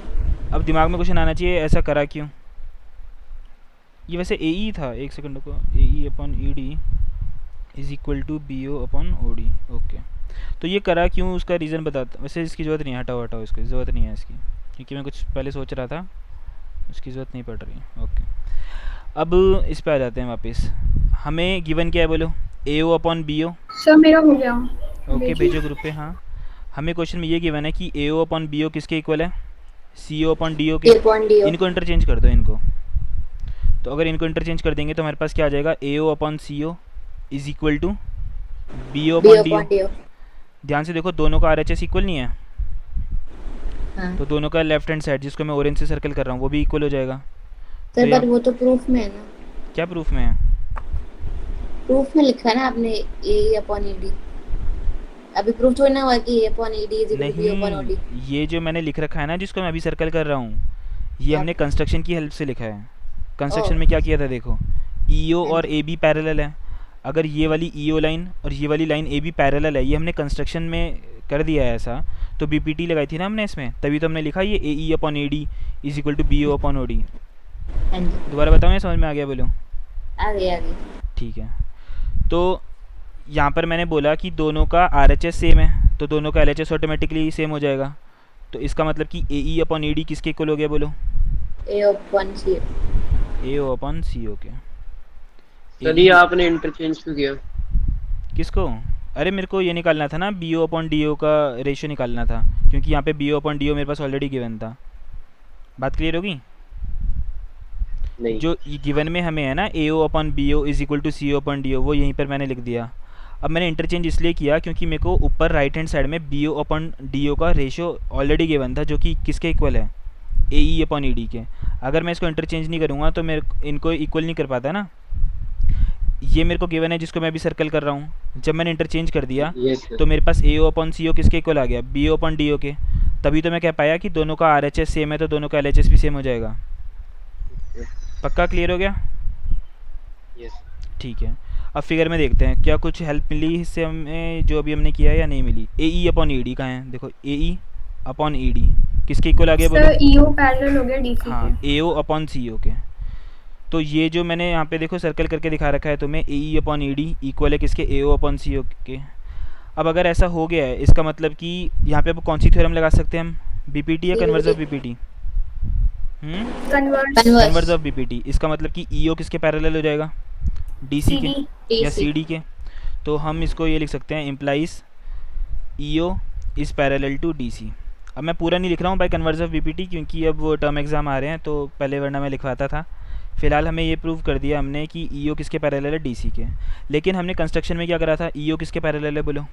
अब दिमाग में क्वेश्चन आना चाहिए ऐसा करा क्यों? ये वैसे ए ई था, एक सेकंड को, A E upon E D is equal to B O upon O D. Okay, तो ये करा क्यों उसका रीज़न बताता। वैसे इसकी ज़रूरत नहीं है, हटाओ हटाओ, इसकी ज़रूरत नहीं है इसकी, क्योंकि मैं कुछ पहले सोच रहा था, उसकी ज़रूरत नहीं पड़ रही है। ओके, अब इस पे आ जाते हैं वापस। हमें गिवन क्या है बोलो? A O upon B O. Sir मेरा हो गया। ओके भेजो ग्रुप पे। हाँ हमें क्वेश्चन में ये गिवन है कि A O upon B O किसके इक्वल है? सी ओ अपॉन डी ओ के। इनको इंटरचेंज कर दो इनको। तो अगर इनको इंटरचेंज कर देंगे तो हमारे पास क्या आ जाएगा? A O upon C O is equal to B O upon D O. ध्यान से देखो दोनों का आर एच एस इक्वल नहीं है। हाँ। तो दोनों का लेफ्ट हैंड साइड जिसको मैं ऑरेंज से सर्कल कर रहा हूँ वो भी इक्वल हो जाएगा। सर बट वो तो प्रूफ में है ना। क्या प्रूफ में है? प्रूफ में लिखा है ना आपने ए अपॉन ई डी। अभी प्रूफ थोड़ी ना हुआ कि A upon E D is equal to B upon O D. ये जो मैंने लिख रखा है ना, जिसको मैं अभी सर्कल कर रहा हूँ, ये हमने कंस्ट्रक्शन की हेल्प से लिखा है। कंस्ट्रक्शन में क्या किया था देखो, ई ओ और ए बी पैरेलल है। अगर ये वाली ई ओ लाइन और ये वाली लाइन ए बी पैरेलल है, ये हमने कंस्ट्रक्शन में कर दिया है ऐसा, तो बीपीटी लगाई थी ना हमने इसमें, तभी तो हमने लिखा ये A E upon A D is equal to B O upon O D. दोबारा बताओ, ये समझ में आ गया बोलो? आ गया। ठीक है, तो यहाँ पर मैंने बोला कि दोनों का आर एच एस सेम है, तो दोनों का L H S automatically same हो जाएगा। तो इसका मतलब कि ए ई अपॉन ए डी किसके इक्वल हो गया बोलो? ए अपॉन सी। ए ओ अपॉन सी ओ के। सर ये आपने इंटरचेंज क्यों किया? किसको? अरे मेरे को ये निकालना था ना, B O upon D O का रेशियो निकालना था, क्योंकि यहाँ पे B O upon D O मेरे पास ऑलरेडी गिवन था। बात क्लियर होगी? नहीं। जो गिवन में हमें है ना A O upon B O is equal to C O upon D O, वो यहीं पर मैंने लिख दिया। अब मैंने इंटरचेंज इसलिए किया क्योंकि मेरे को ऊपर राइट हैंड साइड में B O upon D O का रेशियो ऑलरेडी गिवन था, जो कि किसके इक्वल है? ए ई अपॉन ई डी के। अगर मैं इसको इंटरचेंज नहीं करूँगा तो मेरे इनको इक्वल नहीं कर पाता ना। ये मेरे को गिवन है जिसको मैं अभी सर्कल कर रहा हूँ। जब मैंने इंटरचेंज कर दिया तो मेरे पास ए ओ अपॉन सी ओ किसके इक्वल आ गया? B O upon D O के। तभी तो मैं कह पाया कि दोनों का आर एच एस सेम है, तो दोनों का एल एच एस भी सेम हो जाएगा। पक्का क्लियर हो गया? ठीक है, अब फिगर में देखते हैं क्या कुछ हेल्प मिली इससे हमें, जो अभी हमने किया है या नहीं मिली। ए ई अपॉन ई डी कहाँ है? देखो ए ई अपॉन ई डी किसके इक्वल आ गया बोलो? सर ईओ पैरेलल हो गया डीसी हाँ, के। ए ओ अपॉन सी ओ के। तो ये जो मैंने यहाँ पे देखो सर्कल करके दिखा रखा है तुम्हें, A E upon E D equal है किसके? ए ओ अपॉन सी ओ के। अब अगर ऐसा हो गया है, इसका मतलब कि यहाँ पे अब कौन सी थ्योरम लगा सकते हैं हम? बीपीटी या converse of BPT? Converse of BPT. इसका मतलब कि ई ओ किसके पैरेलल हो जाएगा? डीसी के या सी डी के। तो हम इसको ये लिख सकते हैं, implies E O is parallel to D C. अब मैं पूरा नहीं लिख रहा हूँ बाय कन्वर्स ऑफ बीपीटी, क्योंकि अब वो टर्म एग्ज़ाम आ रहे हैं, तो पहले वरना मैं लिखवाता था। फिलहाल हमें ये प्रूव कर दिया हमने कि ई ओ किसके पैरेलल है? डीसी के। लेकिन हमने कंस्ट्रक्शन में क्या करा था? ई ओ किसके पैरेलल है बोलो?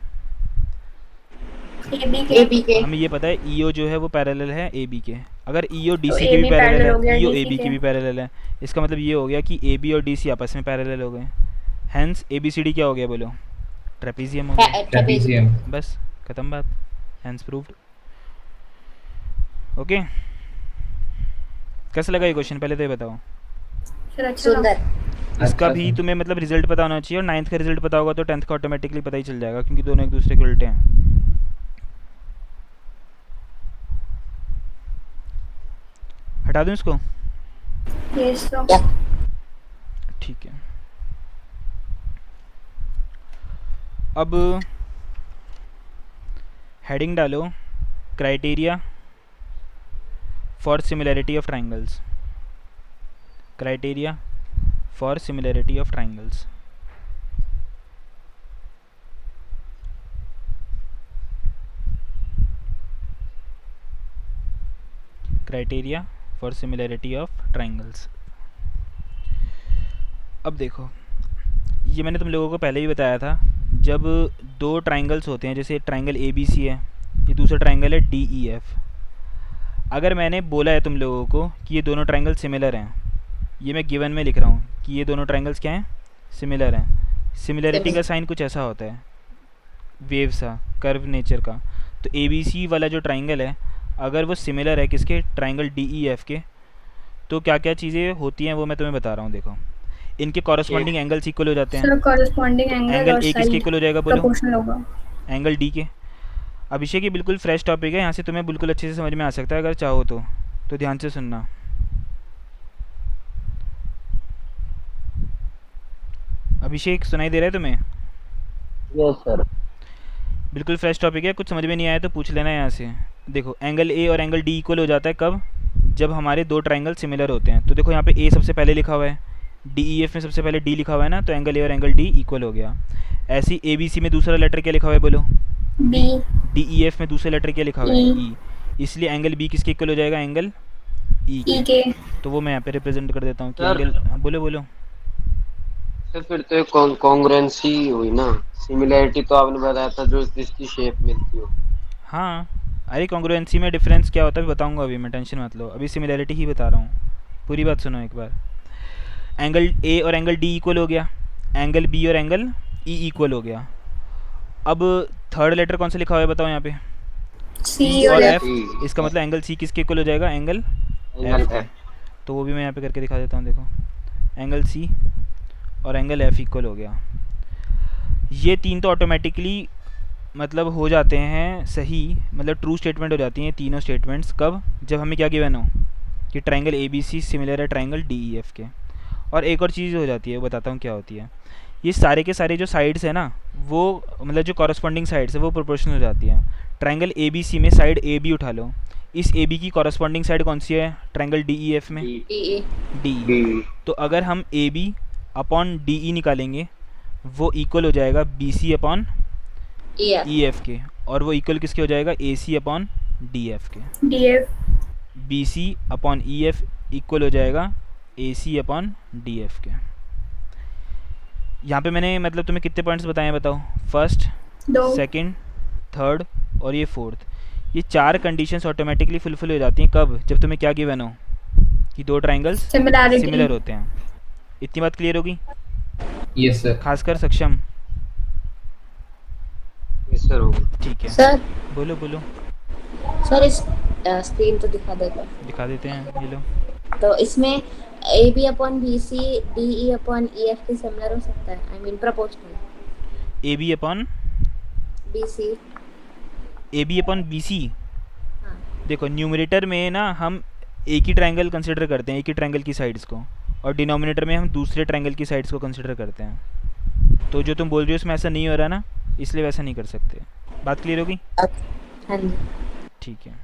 ए बी के। हमें ये पता है ई ओ जो है वो पैरेलल है ए बी के। अगर ई ओ डी सी के भी पैरेलल है, ई ओ ए बी के भी पैरेलल है, इसका मतलब ये हो गया कि ए बी और डी सी आपस में पैरेलल हो गए। Hence A B C D क्या हो गया बोलो? ट्रेपीजियम हो गया। ट्रेपीजियम। बस खत्म बात, हैंस प्रूव्ड। ओके, कैसा लगा ये क्वेश्चन पहले तो ये बताओ? सर अच्छा सुंदर। इसका भी तुम्हें मतलब रिजल्ट पता होना चाहिए, और 9th का रिजल्ट पता होगा तो 10th का ऑटोमेटिकली पता ही चल जाएगा, क्योंकि दोनों एक दूसरे के उल्टे हैं। हटा दूँ इसको? Yes sir. ठीक है। अब हेडिंग डालो criteria for similarity of triangles. Criteria for similarity of triangles. Criteria for similarity of triangles. अब देखो, ये मैंने तुम लोगों को पहले ही बताया था, जब दो ट्राइंगल्स होते हैं, जैसे ट्राइंगल ए बी सी है, ये दूसरा ट्राइंगल है डी ई एफ। अगर मैंने बोला है तुम लोगों को कि ये दोनों ट्राइंगल सिमिलर हैं, ये मैं गिवन में लिख रहा हूँ कि ये दोनों ट्राइंगल्स क्या हैं, सिमिलर हैं। सिमिलरिटी का साइन कुछ ऐसा होता है, वेव सा, कर्व नेचर का। तो ए बी सी वाला जो ट्राइंगल है, अगर वो सिमिलर है किसके, ट्राइंगल डी ई एफ के, तो क्या क्या चीज़ें होती हैं वो मैं तुम्हें बता रहा हूँ। देखो, इनके कॉरस्पॉन्डिंग एंगल्स इक्वल हो जाते हैं। सर कॉरेस्पॉन्डिंग एंगल एंगल और ए किसके इक्वल हो जाएगा बोलो? प्रोपोर्शनल होगा एंगल डी के। अभिषेक ये बिल्कुल फ्रेश टॉपिक है, यहाँ से तुम्हें बिल्कुल अच्छे से समझ में आ सकता है अगर चाहो तो ध्यान से सुनना। अभिषेक सुनाई दे रहा है तुम्हें? Yes sir. बिल्कुल फ्रेश टॉपिक है, कुछ समझ में नहीं आया तो पूछ लेना यहाँ से। देखो, एंगल ए और एंगल डी इक्वल हो जाता है कब? जब हमारे दो ट्राइंगल सिमिलर होते हैं। तो देखो यहाँ पे ए सबसे पहले लिखा हुआ है, डी ई एफ में सबसे पहले डी लिखा हुआ है ना, तो एंगल ए और एंगल डी इक्वल हो गया। ऐसे ही ए बी सी में दूसरा लेटर क्या लिखा हुआ है बोलो? बी। डी ई एफ में दूसरा लेटर क्या लिखा हुआ है? ई। इसलिए एंगल बी किसके इक्वल हो जाएगा? एंगल ई ई के। तो वो मैं यहाँ पे रिप्रेजेंट कर देता हूँ कि सर। एंगल, हाँ, बोलो। सर फिर तो कॉन्ग्रुएंसी हुई ना, सिमिलैरिटी तो आपने बताया था जो जिसकी शेप मिलती हो। हाँ, अरे कॉन्ग्रुएंसी में डिफरेंस क्या होता है बताऊंगा अभी मैं, टेंशन मत लो, अभी सिमिलैरिटी ही बता रहा हूँ। पूरी बात सुनो एक बार। एंगल ए और एंगल डी इक्वल हो गया, एंगल बी और एंगल ई इक्वल हो गया। अब थर्ड लेटर कौन सा लिखा हुआ है बताओ यहाँ पे? सी और और एफ। एफ। इसका मतलब एंगल सी किसके इक्वल हो जाएगा? Angle angle F. एफ। तो वो भी मैं यहाँ पे करके दिखा देता हूँ। देखो, एंगल सी और एंगल एफ इक्वल हो गया। ये तीन तो ऑटोमेटिकली मतलब हो जाते हैं सही, मतलब ट्रू स्टेटमेंट हो जाती हैं तीनों स्टेटमेंट्स। कब? जब हमें क्या गिवन हो कि triangle A B C similar है ट्राइंगल डी ई एफ के। और एक और चीज़ हो जाती है, वो बताता हूँ क्या होती है। ये सारे के सारे जो साइड्स है ना, वो मतलब जो कॉरस्पॉन्डिंग साइड्स है वो प्रोपोर्शनल हो जाती हैं। ट्राइंगल ए बी सी में साइड ए बी उठा लो, इस ए बी की कॉरस्पॉन्डिंग साइड कौन सी है? ट्राइंगल डी ई एफ में डी। तो अगर हम A B upon D E निकालेंगे, वो इक्वल हो जाएगा B C upon E F के, और वो इक्वल किसके हो जाएगा? A C upon D F के। D F. B C upon E F equal हो जाएगा A C upon D F के। यहाँ पे मैंने मतलब तुम्हें कितने पॉइंट्स बताए हैं बताओ? फर्स्ट, दो। सेकंड, थर्ड और ये फोर्थ। ये चार कंडीशंस ऑटोमेटिकली फुलफिल हो जाती हैं कब? जब तुम्हें क्या गिवन हो कि दो ट्राइंगल्स सिमिलैरिटी। सिमिलर होते हैं। इतनी बात क्लियर होगी? Yes sir. खासकर सक्षम। यस सर होगा। ठीक है, सर बोलो। सर इस स्क्रीन तो दिखा देगा। दिखा देते हैं, ये लो। तो इसमें A B upon B C D E upon E F के सिमिलर हो सकता है, I mean proportional. A B upon B C. A B upon B C. हाँ। देखो, न्यूमरेटर में ना हम एक ही ट्राइंगल कंसिडर करते हैं, एक ही ट्राइंगल की साइड्स को, और डिनोमिनेटर में हम दूसरे ट्राइंगल की साइड्स को कंसिडर करते हैं। तो जो तुम बोल रही हो उसमें ऐसा नहीं हो रहा ना, इसलिए वैसा नहीं कर सकते। बात क्लियर होगी? हाँ जी। ठीक है।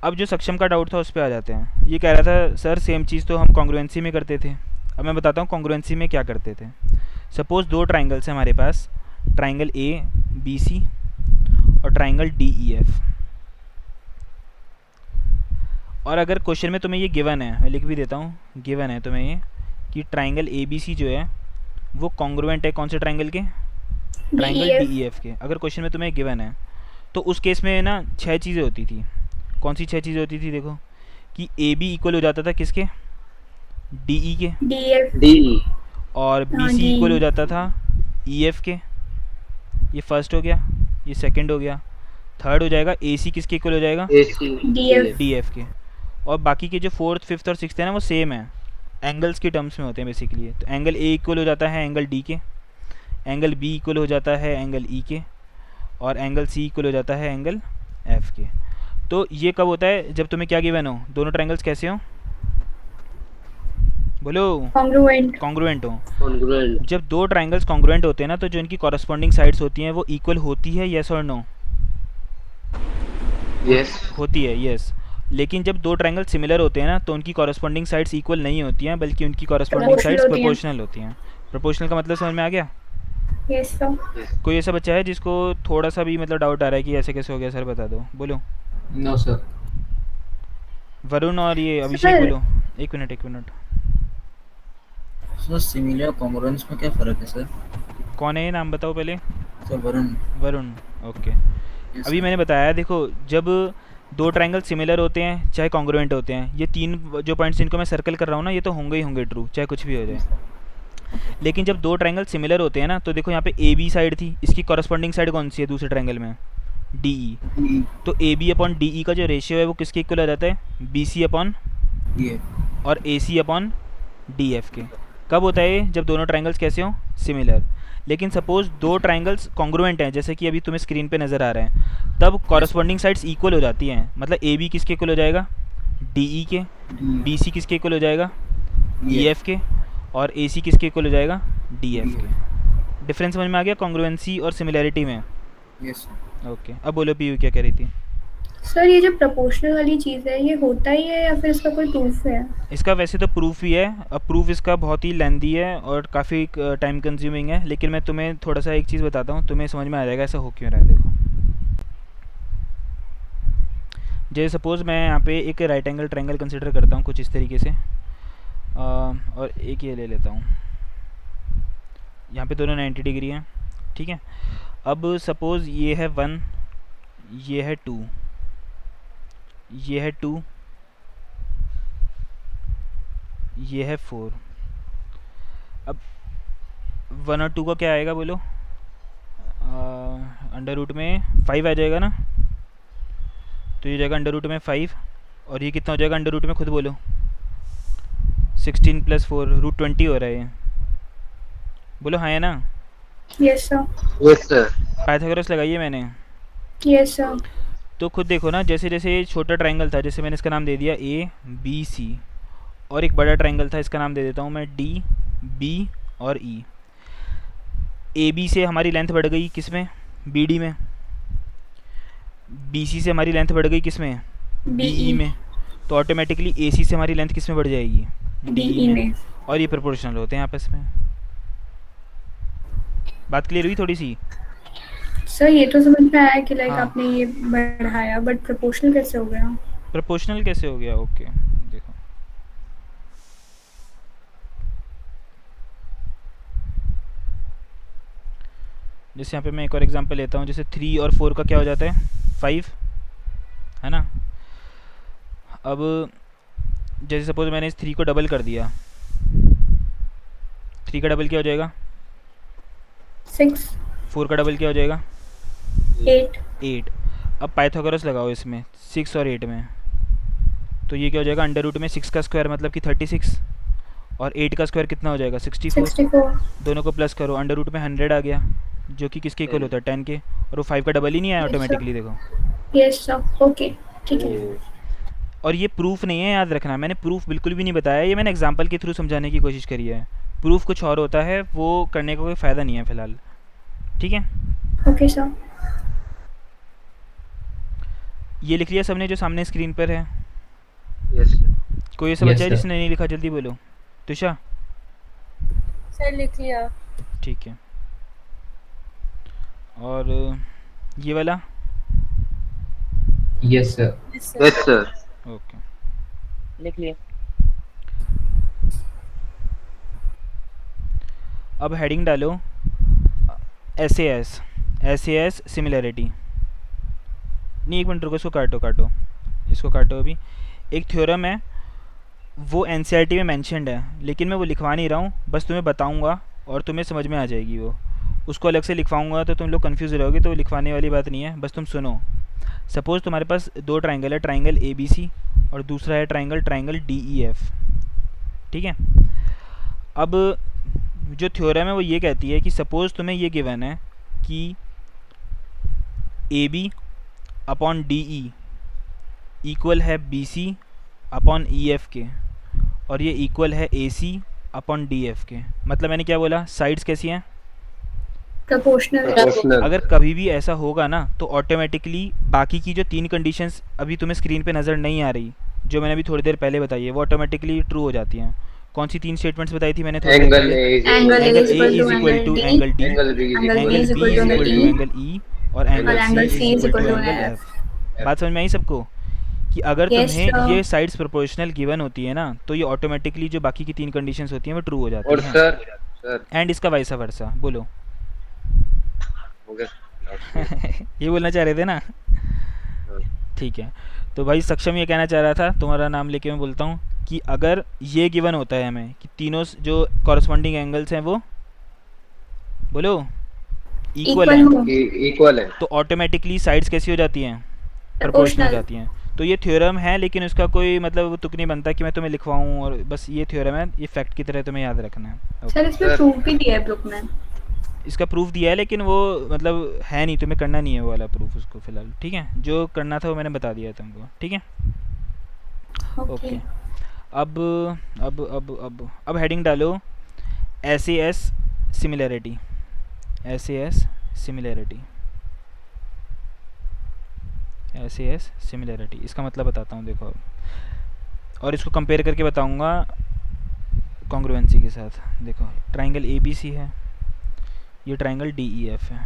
अब जो सक्षम का डाउट था उस पर आ जाते हैं। ये कह रहा था सर सेम चीज़ तो हम कॉन्ग्रुएंसी में करते थे। अब मैं बताता हूँ कॉन्ग्रुएंसी में क्या करते थे। सपोज़ दो ट्राइंगल्स हैं हमारे पास, ट्राइंगल ए बी सी और ट्राइंगल डी ई एफ। और अगर क्वेश्चन में तुम्हें ये गिवन है, मैं लिख भी देता हूँ, गिवन है तुम्हें ये कि ट्राइंगल ए बी सी जो है वो कॉन्ग्रुएंट है कौन से ट्राइंगल के? ट्राइंगल डी ई एफ के। अगर क्वेश्चन में तुम्हें गिवन है तो उस केस में ना 6 चीज़ें होती थी। कौन सी 6 चीज़ें होती थी? देखो कि ए बी इक्वल हो जाता था किसके? डी ई के। D F. डी। और बी हाँ, सी D। इक्वल हो जाता था ई एफ के। ये फर्स्ट हो गया, ये सेकंड हो गया। थर्ड हो जाएगा ए सी किसके इक्वल हो जाएगा? A C D F. D F के। और बाकी के जो फोर्थ, फिफ्थ और सिक्स्थ है ना वो सेम है, एंगल्स के टर्म्स में होते हैं बेसिकली। तो एंगल ए इक्वल हो जाता है एंगल डी के, एंगल बी इक्वल हो जाता है एंगल ई के, और एंगल सी इक्वल हो जाता है एंगल एफ के। तो ये कब होता है? जब तुम्हें क्या गिवन हो, दोनों ट्रायंगल्स कैसे हो, बोलो, कॉन्ग्रुएंट। कॉन्ग्रुएंट हो। कॉन्ग्रुएंट। जब दो ट्रायंगल्स कॉन्ग्रुएंट होते हैं ना, तो जो इनकी कॉरस्पॉन्डिंग साइड्स होती हैं वो इक्वल होती है, यस और नो? यस। होती है, यस। लेकिन जब दो ट्रायंगल सिमिलर होते हैं ना, तो उनकी कॉरस्पॉन्डिंग साइड्स इक्वल नहीं होती हैं, बल्कि उनकी कॉरस्पॉन्डिंग Proportional साइड्स होती हैं। प्रोपोर्शनल होती हैं। प्रोपोर्शनल का मतलब समझ में आ गया? Yes sir. कोई ऐसा बच्चा है जिसको थोड़ा सा भी मतलब डाउट आ रहा है कि ऐसे कैसे हो गया सर, बता दो, बोलो। No sir. वरुण और ये अभिषेक सर। बोलो। एक मिनट सर सिमिलर कॉन्ग्रुएंस में क्या फर्क है सर? कौन है ये, नाम बताओ पहले। Sir Varun. Varun, okay. Yes, अभी sir. मैंने बताया, देखो, जब दो ट्रायंगल सिमिलर होते हैं चाहे कॉन्ग्रुएंट होते हैं, ये तीन जो पॉइंट्स इनको मैं सर्कल कर रहा हूँ ना, ये तो होंगे ही होंगे ट्रू, चाहे कुछ भी हो जाए। लेकिन जब दो ट्रायंगल सिमिलर होते हैं ना, तो देखो यहाँ पे ए बी साइड थी, इसकी कॉरस्पॉन्डिंग साइड कौन सी है दूसरे ट्रायंगल में? D E. तो A B upon D E का जो रेशियो है वो किसके इक्वल आ जाता है? बी सी अपॉन ये और ए सी अपॉन डी एफ के। कब होता है ये? जब दोनों ट्रायंगल्स कैसे हों? सिमिलर। लेकिन सपोज दो ट्रायंगल्स कॉन्ग्रुएंट हैं, जैसे कि अभी तुम्हें स्क्रीन पे नज़र आ रहे हैं, तब कॉरस्पॉन्डिंग साइड्स इक्वल हो जाती हैं। मतलब ए बी किसके इक्वल हो जाएगा? डी ई के। बी सी किसके इक्वल हो जाएगा? ई एफ के। और ए सी किसके इक्वल हो जाएगा? डी एफ के। डिफरेंस समझ में आ गया कॉन्ग्रुएंसी और सिमिलैरिटी में? यस ओके, अब बोलो पीयू क्या कह रही थी? सर ये जो प्रोपोर्शनल वाली चीज़ है, ये होता ही है या फिर इसका कोई प्रूफ है? इसका वैसे तो प्रूफ ही है। अब प्रूफ इसका बहुत ही लेंदी है और काफ़ी टाइम कंज्यूमिंग है, लेकिन मैं तुम्हें थोड़ा सा एक चीज़ बताता हूँ, तुम्हें समझ में आ जाएगा ऐसा हो क्यों रहा है। देखो, जैसे सपोज़ मैं यहाँ पे एक राइट एंगल ट्रायंगल कंसिडर करता हूँ कुछ इस तरीके से, और एक ये ले लेता हूँ, यहाँ पे दोनों 90 डिग्री हैं, ठीक है। अब सपोज़ ये है 1, ये है 2, ये है 2, ये है 4। अब 1 और 2 का क्या आएगा बोलो? अंडर रूट में 5 आ जाएगा ना, तो ये जाएगा अंडर रूट में 5, और ये कितना हो जाएगा अंडर रूट में, खुद बोलो। 16 + 4 √20 हो रहा है ये, बोलो हाँ है ना? Yes sir. Yes sir. Pythagoras लगाइए मैंने। Yes sir. तो खुद देखो ना, जैसे जैसे ये छोटा ट्रायंगल था, जैसे मैंने इसका नाम दे दिया ए बी सी, और एक बड़ा ट्रायंगल था, इसका नाम दे देता हूँ मैं डी बी और ई। ए बी से हमारी लेंथ बढ़ गई किस में? बी डी में। बी सी से हमारी लेंथ बढ़ गई किस में? डी ई में। तो ऑटोमेटिकली ए सी से हमारी लेंथ किस में बढ़ जाएगी? डी ई में। और ये प्रोपोर्शनल होते हैं आपस में। बात क्लियर हुई थोड़ी सी? सर ये तो समझ में आया कि लाइक हाँ। आपने ये बढ़ाया, बट प्रोपोर्शनल कैसे हो गया? प्रोपोर्शनल कैसे हो गया? ओके, देखो, जैसे यहाँ पे मैं एक और एग्जांपल लेता हूँ, जैसे 3 और 4 का क्या हो जाता है? 5, है ना। अब जैसे सपोज मैंने इस 3 को डबल कर दिया, 3 का डबल क्या हो जाएगा? 6, 4 का डबल क्या हो जाएगा? 8। अब पाइथागोरस लगाओ इसमें 6 और 8 में, तो ये क्या हो जाएगा? अंडर रूट में 6 का स्क्वायर मतलब कि 36, और 8 का स्क्वायर कितना हो जाएगा? 64। दोनों को प्लस करो, अंडर रूट में 100 आ गया, जो कि किसके इक्वल होता है? 10 के। और वो 5 का डबल ही नहीं आया ऑटोमेटिकली, देखो। Yes sir. ओके, ठीक है। और ये प्रूफ नहीं है, याद रखना, मैंने प्रूफ बिल्कुल भी नहीं बताया, ये मैंने एग्जांपल के थ्रू समझाने की कोशिश करी है। प्रूफ कुछ और होता है, वो करने का कोई फ़ायदा नहीं है फ़िलहाल, ठीक है। Okay sir. ये लिख लिया सबने जो सामने स्क्रीन पर है? Yes sir. कोई ऐसा Yes, बच्चा है sir. जिसने नहीं लिखा? जल्दी बोलो। तुषा? सर लिख लिया। ठीक है। और ये वाला? Yes sir. Yes yes sir. Okay, लिख लिया। अब हेडिंग डालो SAS सिमिलैरिटी। नहीं, एक मिनट रुको, इसको काटो, इसको काटो। अभी एक थ्योरम है, वो NCERT में मेंशन्ड है, लेकिन मैं वो लिखवा नहीं रहा हूँ, बस तुम्हें बताऊँगा और तुम्हें समझ में आ जाएगी वो। उसको अलग से लिखवाऊँगा तो तुम लोग कन्फ्यूज़ रहोगे, तो लिखवाने वाली बात नहीं है, बस तुम सुनो। सपोज़ तुम्हारे पास दो ट्रायंगल है, ट्रायंगल ABC और दूसरा है ट्रायंगल DEF, ठीक है। अब जो थ्योरम है वो ये कहती है कि सपोज़ तुम्हें ये गिवन है कि AB अपॉन DE इक्वल है BC अपॉन EF के और ये इक्वल है AC अपॉन DF के। मतलब मैंने क्या बोला, साइड्स कैसी हैं, प्रोपोर्शनल। अगर कभी भी ऐसा होगा ना तो ऑटोमेटिकली बाकी की जो 3 कंडीशंस अभी तुम्हें स्क्रीन पे नज़र नहीं आ रही, जो मैंने अभी थोड़ी देर पहले बताई है, वो ऑटोमेटिकली ट्रू हो जाती हैं। कौन सी 3 स्टेटमेंट्स बताई थी मैंने थोड़ी देर एंगल पहले? Angle angle A is equal is to equal to angle D, angle D, angle B angle B is is equal to equal to E, angle E और angle angle C C is is equal to equal to angle F. F। बात समझ में आई सबको कि अगर Yes, तुम्हें sir. ये साइड्स प्रोपोर्शनल गिवन होती है ना तो ये ऑटोमेटिकली जो बाकी की 3 कंडीशंस होती हैं वो ट्रू हो और जाती हैं। सर एंड इसका वाइस वर्सा। बोलो हो गया। ये बोलना चाह रहे थे ना? ठीक है, तो भाई सक्षम ये कहना चाह रहा था, तुम्हारा नाम लेके मैं बोलता हूँ कि अगर ये गिवन होता है हमें कि तीनों जो कॉरस्पॉन्डिंग एंगल्स हैं वो बोलो इक्वल हैं, इक्वल है तो ऑटोमेटिकली साइड्स कैसी हो जाती हैं, प्रोपोर्शनल हो जाती हैं। तो ये थ्योरम है लेकिन उसका कोई मतलब तुक नहीं बनता कि मैं तुम्हें लिखवाऊँ, और बस ये थ्योरम है, ये फैक्ट की तरह तुम्हें याद रखना है। सर इसमें प्रूफ भी दिया है बुक में। इसका प्रूफ दिया है लेकिन वो मतलब है नहीं, तुम्हें करना नहीं है वो वाला प्रूफ उसको फिलहाल, ठीक है? जो करना था वो मैंने बता दिया तुमको, ठीक है? ओके, अब हेडिंग डालो SAS similarity. SAS similarity, SAS similarity, इसका मतलब बताता हूँ देखो, और इसको कंपेयर करके बताऊँगा कॉन्ग्रुएंसी के साथ। देखो ट्राइंगल ABC है, ये ट्राइंगल DEF है।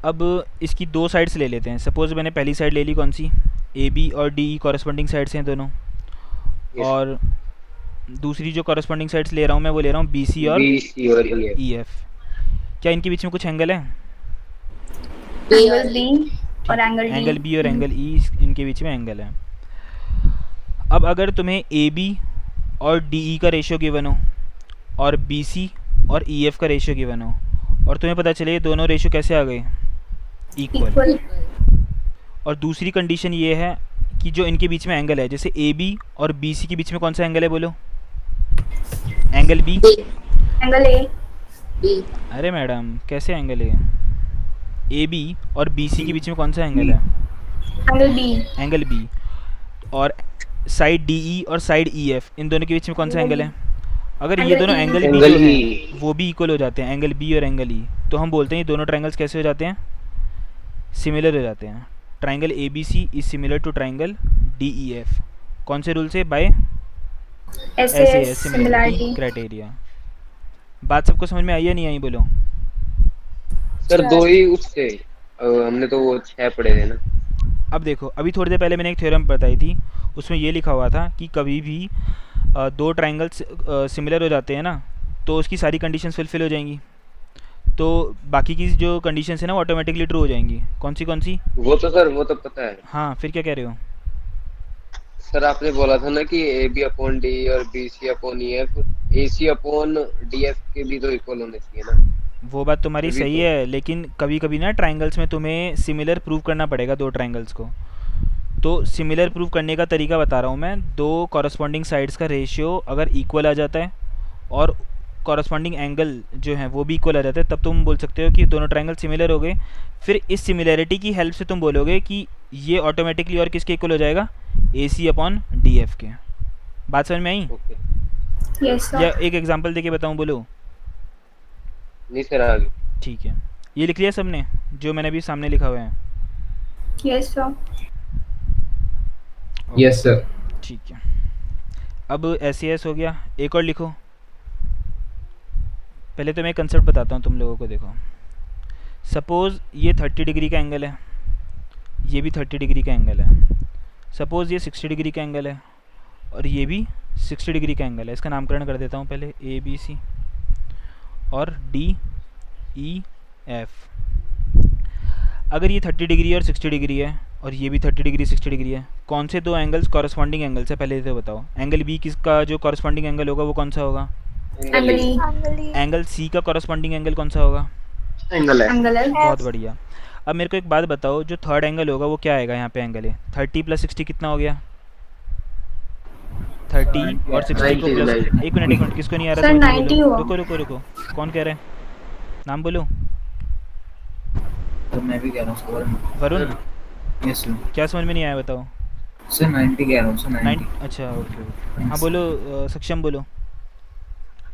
अब इसकी 2 साइड्स ले लेते हैं। सपोज मैंने पहली साइड ले ली, कौन सी, AB और DE कॉरस्पॉन्डिंग साइड्स हैं दोनों, और दूसरी जो कॉरस्पॉन्डिंग साइड्स ले रहा हूँ मैं वो ले रहा हूँ BC और EF। क्या इनके बीच में कुछ एंगल है? एंगल B और एंगल D। एंगल B और एंगल E इनके बीच में एंगल है। अब अगर तुम्हें AB और DE का रेशियो गिवन हो और BC और EF का रेशियो गिवन हो और तुम्हें पता चले दोनों रेशियो कैसे आ गए, इक्वल, और दूसरी कंडीशन ये है कि जो इनके बीच में एंगल है, जैसे AB और BC के बीच में कौन सा एंगल है बोलो? Angle B, angle A। अरे मैडम कैसे एंगल है? AB और BC के बीच में कौन सा एंगल है? Angle B। Angle B। और साइड DE और साइड EF, इन दोनों के बीच में कौन सा एंगल है? अगर ये दोनों एंगल B जो हैं वो भी इक्वल हो जाते हैं, एंगल B और एंगल E, तो हम बोलते हैं ये दोनों ट्रायंगल्स कैसे हो जाते हैं, सिमिलर हो जाते हैं। Triangle ABC is similar to triangle DEF। कौन से रूल से? By SAS similarity criteria. बात सबको समझ में आई या नहीं आई बोलो? सर 2 ही उससे हमने तो वो 6 पढ़े थे ना। अब देखो, अभी थोड़ी देर पहले मैंने एक थ्योरम बताई थी, उसमें ये लिखा हुआ था कि कभी भी 2 ट्रायंगल्स सिमिलर हो जाते हैं ना तो उसकी सारी कंडीशंस फुलफिल हो जाएंगी, तो बाकी की जो कंडीशंस है ना वो ऑटोमेटिकली ट्रू हो जाएंगी। कौन सी? वो तो सर वो तो पता है। हाँ, फिर क्या कह रहे हो? सर आपने बोला था ना कि AB अपॉन D और BC upon EF AC upon DF के भी तो इक्वल होने चाहिए ना। वो बात तुम्हारी सही है, लेकिन कभी कभी ना ट्रायंगल्स में तुम्हें सिमिलर प्रूव करना पड़ेगा 2 ट्रायंगल्स को। तो सिमिलर प्रूव करने का तरीका बता रहा हूँ मैं। 2 कॉरस्पॉन्डिंग साइड्स का रेशियो अगर इक्वल आ जाता है और कॉरस्पॉन्डिंग एंगल जो है वो भी इक्वल आ जाता है, तब तुम बोल सकते हो कि दोनों ट्रायंगल सिमिलर हो गए। फिर इस सिमिलैरिटी की हेल्प से तुम बोलोगे कि ये ऑटोमेटिकली और किसके इक्वल हो जाएगा, AC अपॉन DF के। बात समझ में आई? यस या सर। एक एग्जांपल देके बताऊं बोलो? नहीं सर आगे। ठीक है, ये लिख लिया सबने जो मैंने अभी सामने लिखा हुआ है? Yes sir. Yes sir. ठीक है, अब SAS हो गया। एक और लिखो। पहले तो मैं कंसेप्ट बताता हूँ तुम लोगों को। देखो सपोज़ ये 30 डिग्री का एंगल है, ये भी 30 डिग्री का एंगल है। सपोज़ ये 60 डिग्री का एंगल है और ये भी 60 डिग्री का एंगल है। इसका नामकरण कर देता हूँ पहले, ABC और DEF। अगर ये 30 डिग्री और 60 डिग्री है और ये भी 30 डिग्री 60 डिग्री है, कौन से 2 एंगल्स कॉरस्पॉन्डिंग एंगल्स है पहले तो बताओ? एंगल B किसका जो कॉरस्पॉन्डिंग एंगल होगा वो कौन सा होगा? Angle E। एंगल C का कॉरस्पॉन्डिंग एंगल कौन सा होगा? एंगल है। एंगल है। बहुत बढ़िया। अब मेरे को एक बात बताओ, जो थर्ड एंगल होगा वो क्या आएगा? यहाँ पे एंगल है 30 + 60 कितना हो गया? 30 और 60 को प्लस, एक मिनट किसको नहीं आ रहा? सर 90 हुआ। रुको, कौन कह रहा है? नाम बोलो। सर मैं भी कह रहा हूँ sir Varun. Varun yes sir. क्या समझ में नहीं आया बताओ। सर 90 कह रहा हूँ सर 90। अच्छा ओके ओके हाँ बोलो सक्षम बोलो।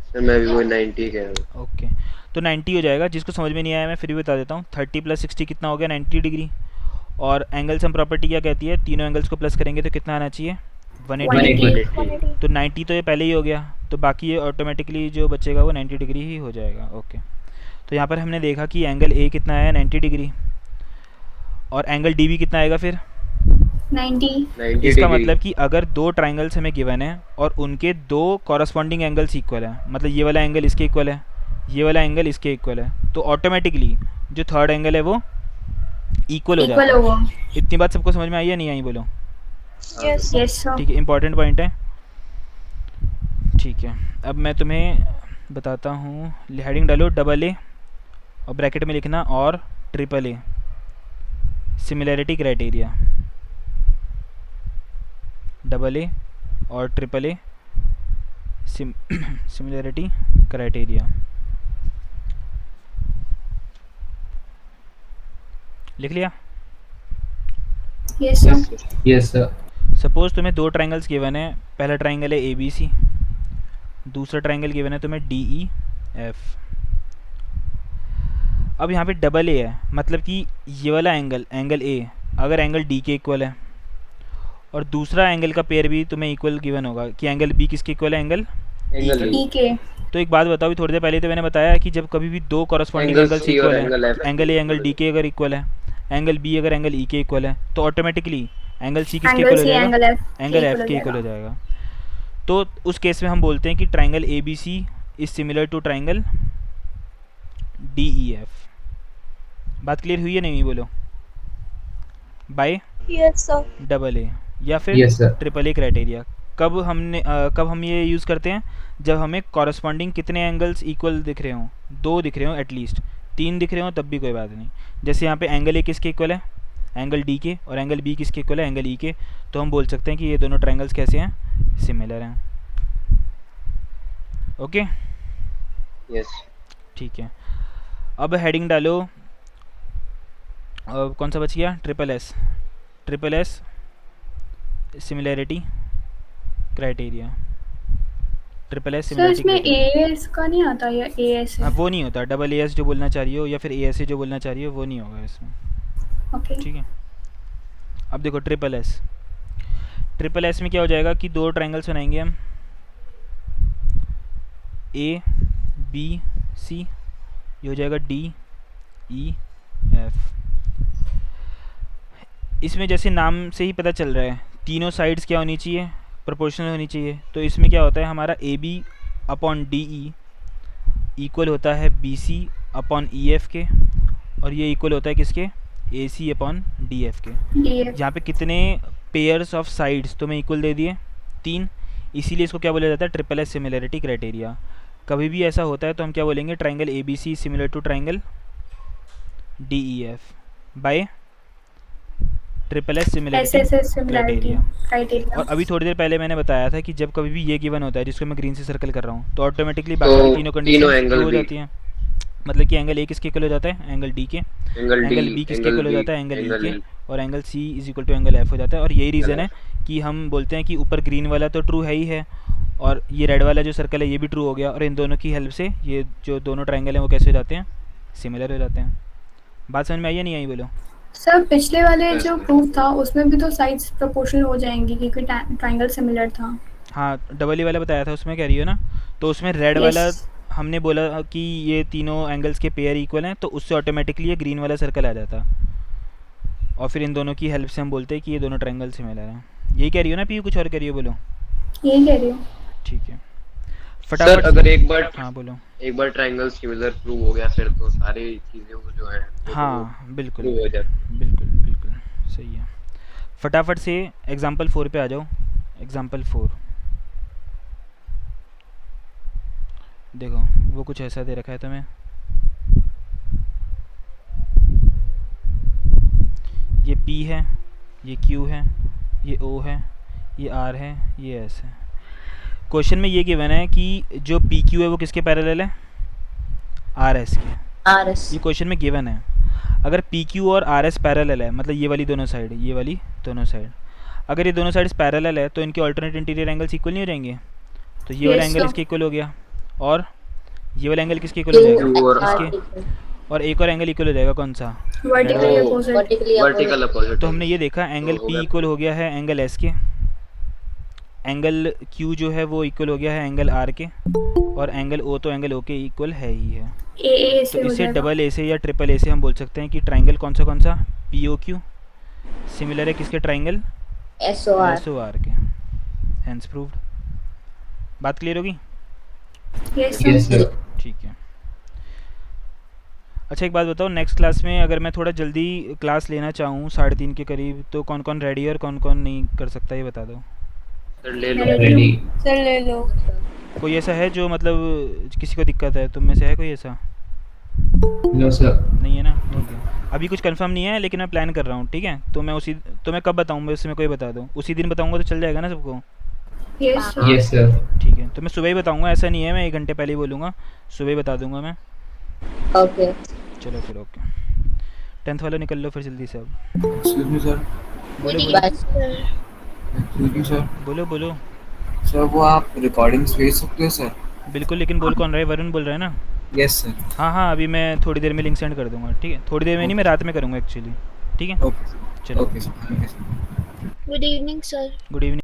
सर मैं भी वो 90 कह रहा हूँ। ओके तो 90 हो जाएगा। जिसको समझ में नहीं आया मैं फिर भी बता देता हूँ। 30 + 60 कितना हो गया 90 डिग्री। और एंगल सम प्रॉपर्टी क्या कहती है, तीनों एंगल्स को प्लस करेंगे तो कितना आना चाहिए 180 डिग्री। 180 तो 90 तो ये पहले ही हो गया, तो बाकी ये ऑटोमेटिकली जो बचेगा वो 90 डिग्री ही हो जाएगा। ओके तो यहाँ पर हमने देखा कि एंगल ए कितना आया 90 डिग्री और एंगल डी भी कितना आएगा फिर 90। इसका मतलब कि अगर दो ट्राइंगल्स हमें गिवन है और उनके दो कॉरस्पॉन्डिंग एंगल्स इक्वल है, मतलब ये वाला एंगल इसके इक्वल है, ये वाला एंगल इसके इक्वल है, तो ऑटोमेटिकली जो थर्ड एंगल है वो इक्वल हो जाता है। इतनी बात सबको समझ में आई या नहीं आई बोलो। Yes yes sir. ठीक है इंपॉर्टेंट पॉइंट है। ठीक है अब मैं तुम्हें बताता हूँ। हेडिंग डालो AA और ब्रैकेट में लिखना और AAA सिमिलैरिटी क्राइटेरिया। AA और AAA सिमिलैरिटी क्राइटेरिया लिख लिया। Yes sir. Yes sir. Suppose तुम्हें दो ट्राइंगल्स गिवन है। पहला ट्राइंगल है ABC, दूसरा ट्राइंगल गिवन है तुम्हें DEF। अब यहाँ पे AA है, मतलब कि ये वाला एंगल A अगर एंगल D के इक्वल है और दूसरा एंगल का पेयर भी तुम्हें इक्वल गिवन होगा कि एंगल B किसके इक्वल है एंगल E के। तो एक बात बताओ, थोड़ी देर पहले तो मैंने बताया कि जब कभी भी दो कॉरस्पॉन्डिंग एंगल्स इक्वल है, एंगल A एंगल D के अगर इक्वल है, एंगल B अगर एंगल E के इक्वल है, तो ऑटोमेटिकली एंगल C किसके इक्वल हो जाएगा एंगल F के इक्वल हो जाएगा। तो उस केस में हम बोलते हैं कि triangle ABC is similar to triangle DEF। बात क्लियर हुई है नहीं बोलो। Bye yes sir. AA या फिर Yes, sir. AAA क्राइटेरिया कब हम ये यूज़ करते हैं जब हमें कॉरस्पॉन्डिंग कितने एंगल्स इक्वल दिख रहे हों, दो दिख रहे हों एटलीस्ट, तीन दिख रहे हों तब भी कोई बात नहीं। जैसे यहाँ पे एंगल A किसके इक्वल है एंगल D के और एंगल B किसके इक्वल है एंगल E के, तो हम बोल सकते हैं कि ये दोनों ट्रायंगल्स कैसे हैं सिमिलर हैं। Okay yes. ठीक है अब हेडिंग डालो कौन सा बच गया SSS similarity criteria. SSS sir इसमें सिमिलैरिटी AS का नहीं आता या AS हाँ है? वो नहीं होता। AAS जो बोलना चाह रही हो या फिर ASA जो बोलना चाह रही हो वो नहीं होगा इसमें। ओके ठीक है अब देखो SSS में क्या हो जाएगा कि दो ट्रायंगल्स बनाएंगे हम ABC, ये हो जाएगा DEF। इसमें जैसे नाम से ही पता चल रहा है तीनों साइड्स क्या होनी चाहिए प्रोपोर्शनल होनी चाहिए। तो इसमें क्या होता है हमारा AB/DE इक्वल होता है BC/EF के और ये इक्वल होता है किसके AC/DF के। DF। यहाँ पे कितने पेयर्स ऑफ साइड्स तुम्हें इक्वल दे दिए 3, इसीलिए इसको क्या बोला जाता है SSS सिमिलैरिटी क्राइटेरिया। कभी भी ऐसा होता है तो हम क्या बोलेंगे triangle ABC similar to triangle DEF by SSS similarity criteria. और अभी थोड़ी देर पहले मैंने बताया था कि जब कभी भी ये गिवन होता है जिसको मैं ग्रीन से सर्कल कर रहा हूँ तो ऑटोमेटिकली बाकी तीनों कंडीशन हो जाती हैं। मतलब कि एंगल A किसके इक्वल हो जाता है एंगल D के, एंगल B किसके इक्वल हो जाता है एंगल E के और angle C is equal to angle F हो जाता है। और यही रीज़न है कि हम बोलते हैं कि ऊपर ग्रीन वाला तो ट्रू है ही है और ये रेड वाला जो सर्कल है ये भी ट्रू हो गया और इन दोनों की हेल्प से ये जो दोनों ट्रायंगल हैं वो कैसे हो जाते हैं सिमिलर हो जाते हैं। बात समझ में आई या नहीं आई बोलो। सर पिछले वाले जो प्रूफ था उसमें भी तो साइड्स प्रोपोर्शनल हो जाएंगी क्योंकि ट्रायंगल सिमिलर था। हाँ AA वाला बताया था उसमें कह रही हो ना, तो उसमें रेड Yes. वाला हमने बोला कि ये तीनों एंगल्स के पेयर इक्वल हैं तो उससे ऑटोमेटिकली ये ग्रीन वाला सर्कल आ जाता और फिर इन दोनों की हेल्प से हम बोलते हैं कि ये दोनों ट्रायंगल सिमिलर हैं। यही कह रही हो ना पी कुछ और कह रही हो बोलो। यही कह रही हूँ। ठीक है सर फटाफट अगर एक बार ट्रायंगल सिमिलर प्रूव हो गया फिर तो सारी चीजें वो जो है हाँ बिल्कुल प्रूव हो जाती। बिल्कुल सही है। फटाफट से एग्जाम्पल 4 पे आ जाओ। एग्जाम्पल 4 देखो वो कुछ ऐसा दे रखा है तुम्हें, ये P है, ये Q है, ये O है, ये R है, ये S है। क्वेश्चन में ये गिवन है कि जो PQ है वो किसके पैरेलल है RS के। RS ये क्वेश्चन में गिवन है। अगर पी क्यू और आर एस पैरेलल है, मतलब ये वाली दोनों साइड, ये वाली दोनों साइड, अगर ये दोनों साइड्स पैरेलल है तो इनके ऑल्टरनेट इंटीरियर एंगल्स इक्वल नहीं हो जाएंगे? तो ये वाला Yes, एंगल sir. इसके इक्वल हो गया, और ये वाला एंगल किसके इक्वल हो जाएगा? Q और इसके, और एक और एंगल इक्वल हो जाएगा, कौन सा? Vertically Oh. Opposite. Vertically vertical opposite. तो हमने ये देखा एंगल हो पी गया। इक्वल हो गया है एंगल एस के, एंगल क्यू जो है वो इक्वल हो गया है एंगल आर के, और एंगल ओ तो एंगल ओ के इक्वल है ही है। ए तो से हो इसे जाएगा। डबल ए से या ट्रिपल ए से हम बोल सकते हैं कि ट्राइंगल कौन सा पी ओ क्यू सिमिलर है किसके? Triangle SOR S O R के। Hence proved. बात क्लियर होगी? Yes Yes, sir. sir. ठीक है। अच्छा एक बात बताओ, नेक्स्ट क्लास में अगर मैं थोड़ा जल्दी क्लास लेना चाहूँ 3:30 के करीब, तो कौन कौन रेडी है और कौन कौन नहीं कर सकता, ये बता दो। सर ले लो। Ready. सर ले लो। कोई ऐसा है जो मतलब किसी को दिक्कत है, तुम में से है कोई ऐसा? No, sir. नहीं है ना? ठीक है, अभी कुछ कंफर्म नहीं है लेकिन मैं प्लान कर रहा हूँ, ठीक है? तो मैं उसी, तो मैं कब बताऊँ, मैं उसमें कोई बता दो, उसी दिन बताऊँगा तो चल जाएगा ना सबको? Yes sir. Yes, sir. ठीक है, तो मैं सुबह ही बताऊँगा, ऐसा नहीं है मैं 1 घंटे पहले ही बोलूँगा, सुबह ही बता दूँगा मैं। ओके चलो फिर ओके। 10th वाला निकल लो फिर जल्दी से अब। एक्सक्यूज मी सर, बोलो बस एक्सक्यूज मी सर, बोलो बोलो। सर वो आप रिकॉर्डिंग्स भेज सकते हो सर? बिल्कुल, लेकिन बोल कौन रहा है? वरुण बोल रहा है ना? Yes sir. हाँ हाँ, अभी मैं थोड़ी देर में लिंक सेंड कर दूँगा, ठीक है? थोड़ी देर में नहीं, मैं रात में करूँगा एक्चुअली, ठीक है? ओके चलो, okay sir. Good evening sir. Good evening.